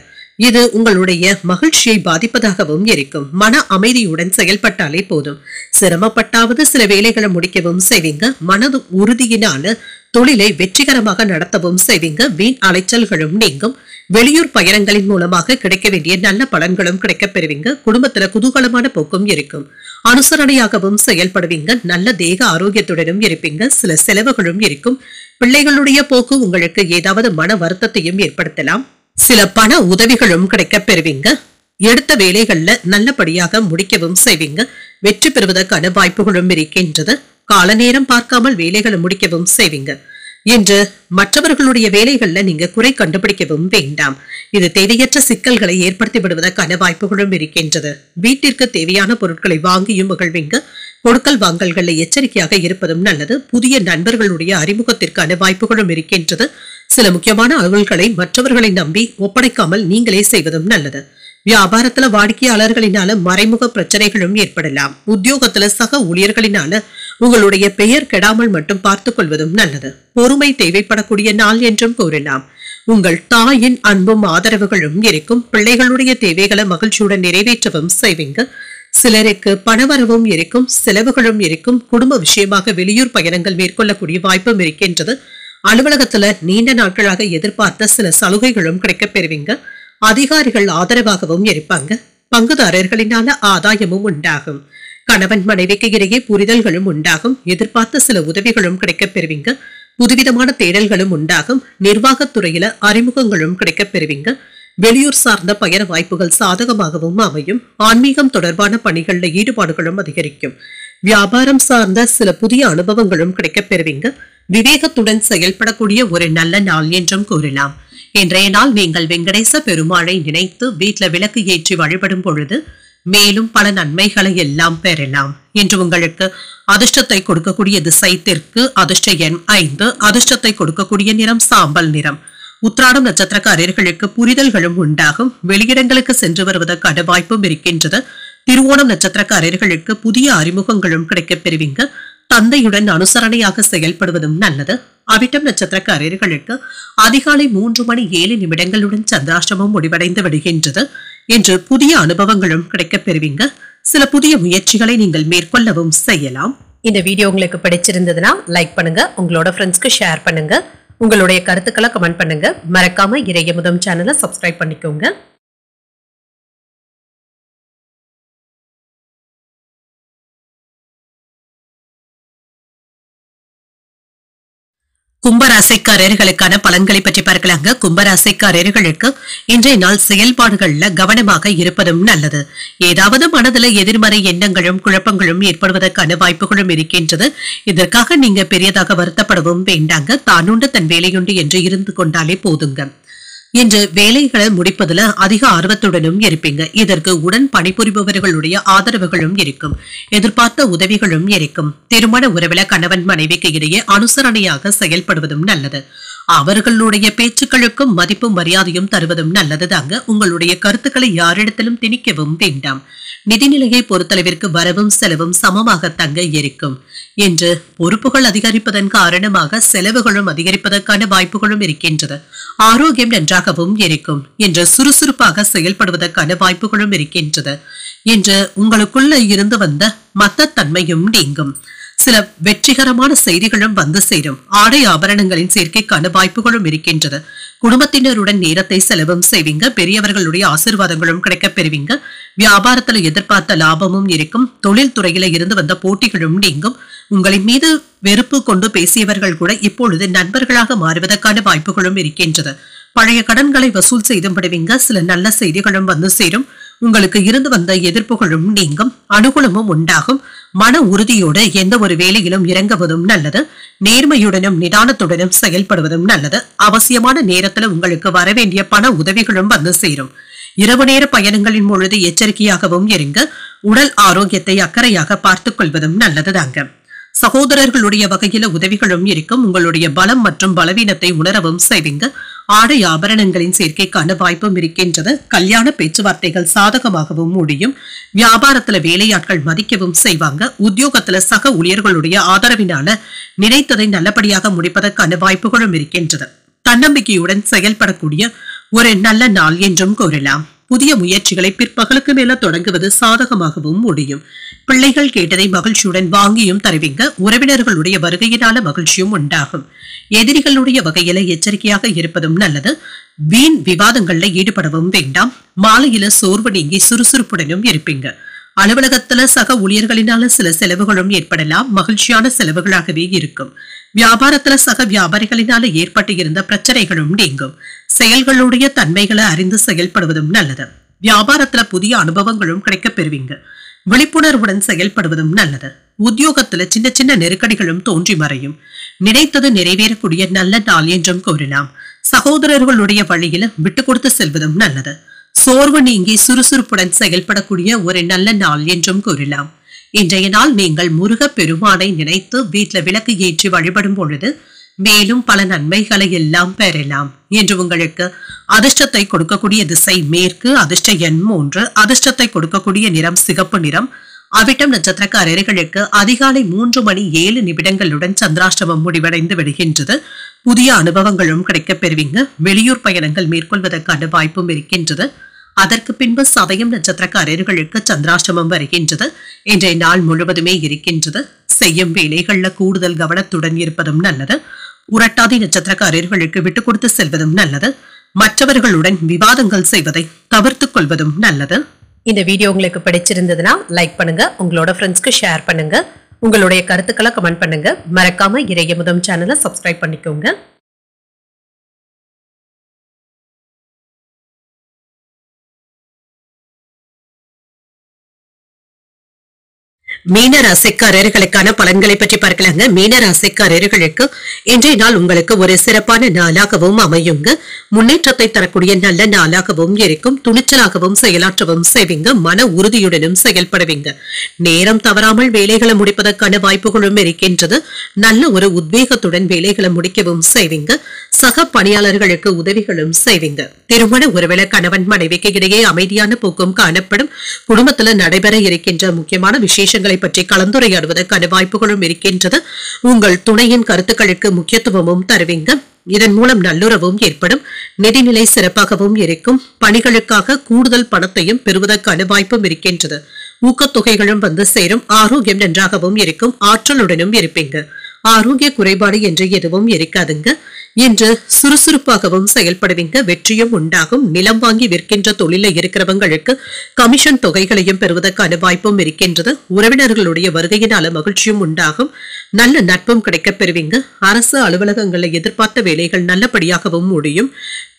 Speaker 1: இது உங்களுடைய மகிழ்ச்சியை பாதிப்பதாகவும் இருக்கும். மன அமைதியுடன் செயல்பட்டாலே போதும். சிரமப்பட்டாவது சில வேலைகளை முடிக்கவும் செய்வீங்க. மனது உறுதியினால தொழிலை வெற்றிகரமாக நடத்தவும் செய்வீங்க. வீண் அலைச்சல்களும் நீங்கும். வெளியூர் பயணங்களின் மூலமாக கிடைக்க வேண்டிய நல்ல பலன்களும் கிடைக்கப் பெறுவீங்க. குடும்பத்துல குதூகலமான போக்கும் இருக்கும். அனுசரணையாகவும் செயல்படுவீங்க. நல்ல தேக ஆரோக்கியத்துடனும் இருப்பீங்க. சில செலவுகளும் இருக்கும். பிள்ளைகளுடைய போக்கு உங்களுக்கு ஏதாவது மன வருத்தத்தையும் ஏற்படுத்தலாம். சில பண உதவிகளும் கிடைக்கப் பெறுவீங்க. எடுத்த வேலைகள்ல நல்லபடியாக முடிக்கவும் செய்வீங்க. வெற்றி பெறுவதற்கான வாய்ப்புகளும் இருக்கின்றது. கால நேரம் பார்க்காமல் வேலைகளை முடிக்கவும் செய்வீங்க. என்று மற்றவர்களுடைய வேலைகள்ல நீங்க குறை கண்டுபிடிக்கவும் வேண்டாம். இது தேவையற்ற சிக்கல்களை ஏற்படுத்தி விடுவதற்கான வாய்ப்புகளும் இருக்கின்றது. வீட்டிற்கு தேவையான பொருட்களை வாங்கியும் மகிழ்வீங்க. கொடுக்கல் வாங்கல்களை எச்சரிக்கையாக இருப்பதும் நல்லது. புதிய நண்பர்களுடைய அறிமுகத்திற்கான வாய்ப்புகளும் இருக்கின்றது. சில முக்கியமான அலுவல்களை மற்றவர்களை நம்பி ஒப்படைக்காமல் நீங்களே செய்வதும் நல்லது. வியாபாரத்துல வாடிக்கையாளர்களினால மறைமுக பிரச்சனைகளும் ஏற்படலாம். உத்தியோகத்துல சக ஊழியர்களினால உங்களுடைய பெயர் கெடாமல் மட்டும் பார்த்துக் கொள்வதும் நல்லது. பொறுமை தேவைப்படக்கூடிய நாள் என்றும் கூறலாம். உங்கள் தாயின் அன்பும் ஆதரவுகளும் இருக்கும். பிள்ளைகளுடைய தேவைகளை மகிழ்ச்சியுடன் நிறைவேற்றவும் செய்வீங்க. சிலருக்கு பணவரவும் இருக்கும், செலவுகளும் இருக்கும். குடும்ப விஷயமாக வெளியூர் பயணங்கள் மேற்கொள்ளக்கூடிய வாய்ப்பும் இருக்கின்றது. அலுவலகத்துல நீண்ட நாட்களாக எதிர்பார்த்த சில சலுகைகளும் கிடைக்கப் பெறுவீங்க. அதிகாரிகள் ஆதரவாகவும் இருப்பாங்க. பங்குதாரர்களினால ஆதாயமும் உண்டாகும். கணவன் மனைவிக்கு இடையே புரிதல்களும் உண்டாகும். எதிர்பார்த்த சில உதவிகளும் கிடைக்கப் பெறுவீங்க. புதுவிதமான தேடல்களும் உண்டாகும். நிர்வாகத்துறையில அறிமுகங்களும் கிடைக்கப் பெறுவீங்க. வெளியூர் சார்ந்த பயண வாய்ப்புகள் சாதகமாகவும் அமையும். ஆன்மீகம் தொடர்பான பணிகள்ல ஈடுபாடுகளும் அதிகரிக்கும். வியாபாரம் சார்ந்த சில புதிய அனுபவங்களும் கிடைக்கப் பெறுவீங்க. விவேகத்துடன் செயல்படக்கூடிய ஒரு நல்ல நாள் என்றும் கூறலாம். இன்றைய நாள் நீங்கள் வெங்கடேச பெருமாளை நினைத்து வீட்டுல விளக்கு ஏற்றி வழிபடும் பொழுது மேலும் பல நன்மைகளை எல்லாம் பெறலாம். இன்று உங்களுக்கு அதிர்ஷ்டத்தை கொடுக்கக்கூடிய திசை தெற்கு, அதிர்ஷ்ட எண் 5, அதிர்ஷ்டத்தை கொடுக்கக்கூடிய நிறம் சாம்பல் நிறம். உத்திராடம் நட்சத்திரக்காரர்களுக்கு புரிதல்களும் உண்டாகும். வெளியிடங்களுக்கு சென்று வருவதற்கான வாய்ப்பும் இருக்கின்றது. திருவோணம் நட்சத்திரக்காரர்களுக்கு புதிய அறிமுகங்களும் கிடைக்கப் பெறுவீங்க. தந்தையுடன் அனுசரணையாக செயல்படுவதும் நல்லது. அவிட்டம் நட்சத்திரக்காரர்களுக்கு அதிகாலை 3:07 சந்திராஷ்டமம் முடிவடைந்து விடுகின்றது. என்று புதிய அனுபவங்களும் கிடைக்கப் பெறுவீங்க. சில புதிய முயற்சிகளை நீங்கள் மேற்கொள்ளவும் செய்யலாம்.
Speaker 2: இந்த வீடியோ உங்களுக்கு பிடிச்சிருந்ததுன்னா லைக் பண்ணுங்க, உங்களோட ஃப்ரெண்ட்ஸ்க்கு ஷேர் பண்ணுங்க, உங்களுடைய கருத்துக்களை கமெண்ட் பண்ணுங்க. மறக்காம இறையமுதம் சேனலை சப்ஸ்கிரைப் பண்ணிக்கோங்க.
Speaker 1: கும்பராசிக்காரர்களுக்கான பலன்களை பற்றி பார்க்கலாங்க. கும்பராசிக்காரர்களுக்கு இன்றைய நாள் செயல்பாடுகள்ல கவனமாக இருப்பதும் நல்லது. ஏதாவது மனதுல எதிர்மறை எண்ணங்களும் குழப்பங்களும் ஏற்படுவதற்கான வாய்ப்புகளும் இருக்கின்றது. இதற்காக நீங்க பெரியதாக வருத்தப்படவும் வேண்டாங்க. தானுண்டு தன் வேலையுண்டு என்று இருந்து கொண்டாலே போதுங்க. இன்று வேலைகளை முடிப்பதுல அதிக ஆர்வத்துடனும் இருப்பீங்க. இதற்கு உடன் பணிபுரிபவர்களுடைய ஆதரவுகளும் இருக்கும். எதிர்பார்த்த உதவிகளும் இருக்கும். திருமண உறவில கணவன் மனைவிக்கு இடையே அனுசரணையாக செயல்படுவதும் நல்லது. அவர்களுடைய பேச்சுக்களுக்கும் மதிப்பும் மரியாதையும் தருவதும் நல்லதுதாங்க. உங்களுடைய கருத்துக்களை யாரிடத்திலும் திணிக்கவும் வேண்டாம். நிதிநிலையை பொறுத்தளவிற்கு வரவும் செலவும் சமமாக தங்க இருக்கும். என்று பொறுப்புகள் அதிகரிப்பதன் காரணமாக செலவுகளும் அதிகரிப்பதற்கான வாய்ப்புகளும் இருக்கின்றது. ஆரோக்கியம் நன்றாகவும் இருக்கும். என்று சுறுசுறுப்பாக செயல்படுவதற்கான வாய்ப்புகளும் இருக்கின்றது. என்று உங்களுக்குள்ள இருந்து வந்த மத்த தன்மையும் நீங்கும். சில வெற்றிகரமான செய்திகளும் வந்து சேரும். ஆடை ஆபரணங்களின் சேர்க்கைக்கான வாய்ப்புகளும் இருக்கின்றது. குடும்பத்தினருடன் நேரத்தை செலவும் செய்வீங்க. பெரியவர்களுடைய ஆசீர்வாதங்களும் கிடைக்கப் பெறுவீங்க. வியாபாரத்துல எதிர்பார்த்த லாபமும் இருக்கும். தொழில் துறையில இருந்து வந்த போட்டிகளும் நீங்கும். உங்களின் மீது வெறுப்பு கொண்டு பேசியவர்கள் கூட இப்பொழுது நண்பர்களாக மாறுவதற்கான வாய்ப்புகளும் இருக்கின்றது. பழைய கடன்களை வசூல் செய்தும் விடுவீங்க. சில நல்ல செய்திகளும் வந்து சேரும். உங்களுக்கு இருந்து வந்த எதிர்ப்புகளும் நீங்கும். அனுகூலமும் உண்டாகும். மன உறுதியோடு எந்த ஒரு வேலையிலும் இறங்குவதும் நல்லது. நேர்மையுடனும் நிதானத்துடனும் செயல்படுவதும் நல்லது. அவசியமான நேரத்துல உங்களுக்கு வரவேண்டிய பண உதவிகளும் வந்து சேரும். இரவு நேர பயணங்களின் பொழுது எச்சரிக்கையாகவும் இருங்க. உடல் ஆரோக்கியத்தை அக்கறையாக பார்த்துக் கொள்வதும் நல்லதுதாங்க. சகோதரர்களுடைய வகையில உதவிகளும் இருக்கும். உங்களுடைய பலம் மற்றும் பலவீனத்தை உணரவும் செய்வீங்க. ஆடை ஆபரணங்களின் சேர்க்கைக்கான வாய்ப்பும் இருக்கின்றது. கல்யாண பேச்சுவார்த்தைகள் சாதகமாகவும் முடியும். வியாபாரத்துல வேலையாட்கள் மதிக்கவும் செய்வாங்க. உத்தியோகத்துல சக ஊழியர்களுடைய ஆதரவினால நினைத்ததை நல்லபடியாக முடிப்பதற்கான வாய்ப்புகளும் இருக்கின்றது. தன்னம்பிக்கையுடன் செயல்படக்கூடிய ஒரு நல்ல நாள் என்றும் கூறலாம். புதிய முயற்சிகளை பிற்பகலுக்கு மேல தொடங்குவது சாதகமாகவும் முடியும். பிள்ளைகள் கேட்டதை மகிழ்ச்சியுடன் வாங்கியும் தருவீங்க. உறவினர்களுடைய வருகையினால மகிழ்ச்சியும் உண்டாகும். எதிரிகளுடைய வகையில எச்சரிக்கையாக இருப்பதும் நல்லது. வீண் விவாதங்கள்ல ஈடுபடவும் வேண்டாம். மாலையில சோர்வு நீங்கி சுறுசுறுப்புடனும் இருப்பீங்க. அலுவலகத்துல சக ஊழியர்களினால சில செலவுகளும் ஏற்படலாம். மகிழ்ச்சியான செலவுகளாகவே இருக்கும். வியாபாரத்துல சக வியாபாரிகளினால ஏற்பட்டு இருந்த பிரச்சனைகளும் நீங்கும். செயல்களுடைய தன்மைகளை அறிந்து செயல்படுவதும் நல்லது. வியாபாரத்துல புதிய அனுபவங்களும் கிடைக்கப் பெறுவீங்க. விழிப்புணர்வுடன் செயல்படுவதும் நல்லது. உத்தியோகத்துல சின்ன சின்ன நெருக்கடிகளும் தோன்றி மறையும். நினைத்தது நிறைவேறக்கூடிய நல்ல நாள் என்றும் கூறலாம். சகோதரர்களுடைய வழியில விட்டு கொடுத்து செல்வதும் நல்லது. சோர்வு நீங்கி சுறுசுறுப்புடன் செயல்படக்கூடிய ஒரு நல்ல நாள் என்றும் கூறலாம். இன்றைய நாள் நீங்கள் முருக பெருமானை நினைத்து வீட்டில் விளக்கு ஏற்றி வழிபடும் பொழுது மேலும் பல நன்மைகளை எல்லாம் பெறலாம் என்று உங்களுக்கு அதிர்ஷ்டத்தை கொடுக்கக்கூடிய திசை மேற்கு, அதிர்ஷ்ட எண் 3, அதிர்ஷ்டத்தை கொடுக்கக்கூடிய நிறம் சிகப்பு நிறம். அவிட்டம் நட்சத்திரக்காரர்களுக்கு அதிகாலை 3:07 சந்திராஷ்டமம் முடிவடைந்து விடுகின்றது. புதிய அனுபவங்களும் கிடைக்கப் பெறுவீங்க. வெளியூர் பயணங்கள் மேற்கொள்வதற்கான வாய்ப்பும் இருக்கின்றது. அதற்கு பின்பு சதயம் நட்சத்திரக்காரர்களுக்கு சந்திராஷ்டமம் வருகின்றது. இன்றைய நாள் முழுவதுமே இருக்கின்றது. செய்யும் வேலைகள்ல கூடுதல் கவனத்துடன் இருப்பதும் நல்லது. உரட்டாதி நட்சத்திரக்காரர்களுக்கு விட்டு கொடுத்து செல்வதும் நல்லது. மற்றவர்களுடன் விவாதங்கள் செய்வதை தவிர்த்துக் கொள்வதும் நல்லது.
Speaker 2: இந்த வீடியோ உங்களுக்கு பிடிச்சிருந்ததுன்னா லைக் பண்ணுங்க, உங்களோட ஃப்ரெண்ட்ஸ்க்கு ஷேர் பண்ணுங்க, உங்களுடைய கருத்துக்களை கமெண்ட் பண்ணுங்க. மறக்காம இறையமுதம் சேனலை சப்ஸ்கிரைப் பண்ணிக்கோங்க.
Speaker 1: மீன ராசிக்காரர்களுக்கான பலன்களை பற்றி பார்க்கலாங்க. மீன ராசிக்காரர்களுக்கு இன்றைய நாள் உங்களுக்கு ஒரு சிறப்பான நாளாகவும் அமையுங்க. முன்னேற்றத்தை தரக்கூடிய நல்ல நாளாகவும் இருக்கும். துணிச்சலாகவும் செயலாற்றவும் செய்வீங்க. மன உறுதியுடனும் செயல்படுவீங்க. நேரம் தவறாமல் வேலைகளை முடிப்பதற்கான வாய்ப்புகளும் இருக்கின்றது. நல்ல ஒரு உத்வேகத்துடன் வேலைகளை முடிக்கவும் செய்வீங்க. சக பணியாளர்களுக்கு உதவிகளும் செய்வீங்க. திருமண ஒருவேளை கணவன் மனைவிக்கு இடையே அமைதியான போக்கும் காணப்படும். குடும்பத்துல நடைபெற இருக்கின்ற முக்கியமான விசேஷங்களை பற்றி கலந்துரையாடுவதற்கான வாய்ப்புகளும் இருக்கின்றது. உங்கள் துணையின் கருத்துக்களுக்கு முக்கியத்துவமும் தருவீங்க. இதன் மூலம் நல்லுறவும் ஏற்படும். நிதிநிலை சிறப்பாகவும் இருக்கும். பணிகளுக்காக கூடுதல் பணத்தையும் பெறுவதற்கான வாய்ப்பும் இருக்கின்றது. ஊக்கத்தொகைகளும் வந்து சேரும். ஆரோக்கியம் நன்றாகவும் இருக்கும். ஆற்றலுடனும் இருப்பீங்க. ஆரோக்கிய குறைபாடு என்று எதுவும் இருக்காதுங்க. இன்று சுறுசுறுப்பாகவும் செயல்படுவீங்க. வெற்றியும் உண்டாகும். நிலம் வாங்கி விற்கின்ற தொழில இருக்கிறவங்களுக்கு கமிஷன் தொகைகளையும் பெறுவதற்கான வாய்ப்பும் இருக்கின்றது. உறவினர்களுடைய வருகையினால மகிழ்ச்சியும் உண்டாகும். நல்ல நட்பும் கிடைக்கப் பெறுவீங்க. அரசு அலுவலகங்களில் எதிர்பார்த்த வேலைகள் நல்லபடியாகவும் முடியும்.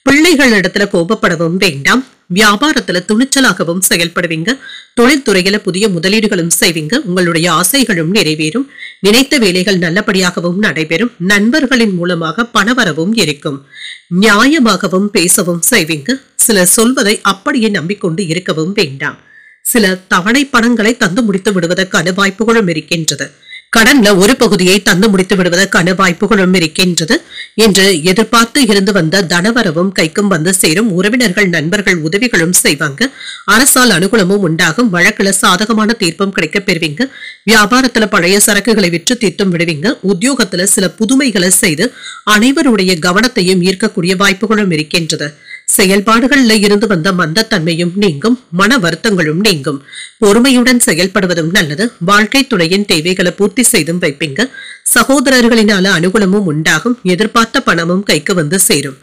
Speaker 1: பிள்ளைகளிடத்துல கோபப்படவும் வேண்டாம். வியாபாரத்துல துணிச்சலாகவும் செயல்படுவீங்க. தொழில்துறையில புதிய முதலீடுகளும் செய்வீங்க. உங்களுடைய ஆசைகளும் நிறைவேறும். நினைத்த வேலைகள் நல்லபடியாகவும் நடைபெறும். நண்பர்களின் மூலமாக பணவரவும் இருக்கும். நியாயமாகவும் பேசவும் செய்வீங்க. சிலர் சொல்வதை அப்படியே நம்பிக்கொண்டு இருக்கவும் வேண்டாம். சில தவணை பணங்களை தந்து முடித்து விடுவதற்கான வாய்ப்புகளும் இருக்கின்றது. கடன்ல ஒரு பகுதியை தந்து முடித்து விடுவதற்கான வாய்ப்புகளும் இருக்கின்றது. என்று எதிர்பார்த்து இருந்து வந்த தனவரவும் கைக்கும் வந்து சேரும். உறவினர்கள் நண்பர்கள் உதவிகளும் செய்வாங்க. அரசால் அனுகூலமும் உண்டாகும். வழக்குல சாதகமான தீர்ப்பும் கிடைக்கப் பெறுவீங்க. வியாபாரத்துல பழைய சரக்குகளை விற்று தீர்த்தும் விடுவீங்க. உத்தியோகத்துல சில புதுமைகளை செய்து அனைவருடைய கவனத்தையும் ஈர்க்கக்கூடிய வாய்ப்புகளும் இருக்கின்றது. செயல்பாடுகள்ல இருந்து வந்த மந்தத்தன்மையும் நீங்கும். மன வருத்தங்களும் நீங்கும். பொறுமையுடன் செயல்படுவதும் நல்லது. வாழ்க்கை துணையின் தேவைகளை பூர்த்தி செய்தும் வைப்பீங்க. சகோதரர்களினால அனுகூலமும் உண்டாகும். எதிர்பார்த்த பணமும் கைக்கு வந்து சேரும்.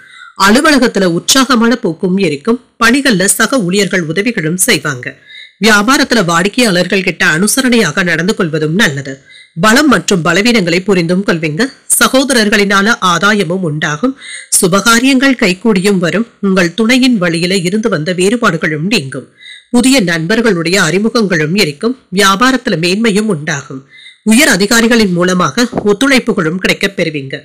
Speaker 1: அலுவலகத்துல உற்சாகமான போக்கும் இருக்கும். பணிகள்ல சக ஊழியர்கள் உதவிகளும் செய்வாங்க. வியாபாரத்துல வாடிக்கையாளர்கள் கிட்ட அனுசரணையாக நடந்து கொள்வதும் நல்லது. பலம் மற்றும் பலவீனங்களை புரிந்தும் கொள்வீங்க. சகோதரர்களினால ஆதாயமும் உண்டாகும். சுபகாரியங்கள் கைகூடியும் வரும். உங்கள் துணையின் வழியில இருந்து வந்த வேறுபாடுகளும் நீங்கும். புதிய நண்பர்களுடைய அறிமுகங்களும் இருக்கும். வியாபாரத்துல மேன்மையும் உண்டாகும். உயர் அதிகாரிகளின் மூலமாக ஒத்துழைப்புகளும் கிடைக்கப் பெறுவீங்க.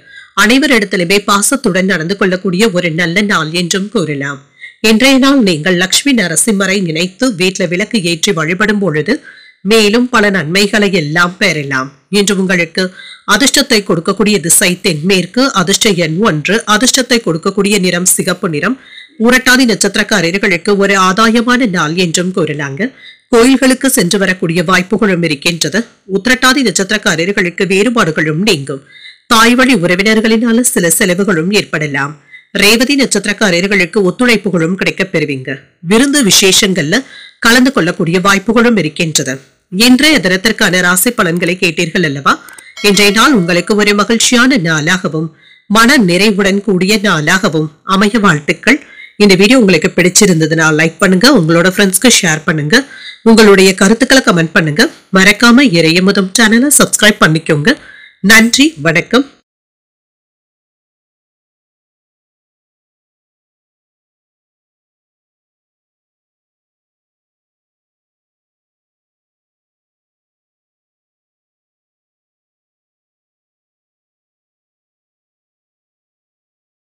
Speaker 1: அனைவரிடத்திலுமே பாசத்துடன் நடந்து கொள்ளக்கூடிய ஒரு நல்ல நாள் என்றும் கூறலாம். இன்றைய நாள் நீங்கள் லட்சுமி நரசிம்மரை நினைத்து வீட்டில் விளக்கு ஏற்றி வழிபடும் பொழுது மேலும் பல நன்மைகளை எல்லாம் பெறலாம். இன்று உங்களுக்கு அதிர்ஷ்டத்தை கொடுக்கக்கூடிய திசை தென்மேற்கு, அதிர்ஷ்ட எண் 1, அதிர்ஷ்டத்தை கொடுக்கக்கூடிய நிறம் சிகப்பு நிறம். உரட்டாதி நட்சத்திரக்காரர்களுக்கு ஒரு ஆதாயமான நாள் என்றும் கூறலாங்க. கோயில்களுக்கு சென்று வரக்கூடிய வாய்ப்புகளும் இருக்கின்றது. உத்திரட்டாதி நட்சத்திரக்காரர்களுக்கு வேறுபாடுகளும் நீங்கும். தாய்வழி உறவினர்களினால சில செலவுகளும் ஏற்படலாம். ரேவதி நட்சத்திரக்காரர்களுக்கு ஒத்துழைப்புகளும் கிடைக்கப் பெறுவீங்க. விருந்து விசேஷங்கள்ல கலந்து கொள்ளக்கூடிய வாய்ப்புகளும் இருக்கின்றது. இன்றைய தினத்திற்கான ராசி பலன்களை கேட்டீர்கள் அல்லவா? இன்றைய நாள் உங்களுக்கு ஒரு மகிழ்ச்சியான நாளாகவும் மன நிறைவுடன் கூடிய நாளாகவும் அமைய வாழ்த்துக்கள். இந்த வீடியோ உங்களுக்கு பிடிச்சிருந்ததுன்னா லைக் பண்ணுங்க, உங்களோட ஃப்ரெண்ட்ஸ்க்கு ஷேர் பண்ணுங்க, உங்களுடைய கருத்துக்களை கமெண்ட் பண்ணுங்க. மறக்காம இறையமுதம் சேனலை சப்ஸ்கிரைப் பண்ணிக்கோங்க. நன்றி, வணக்கம்.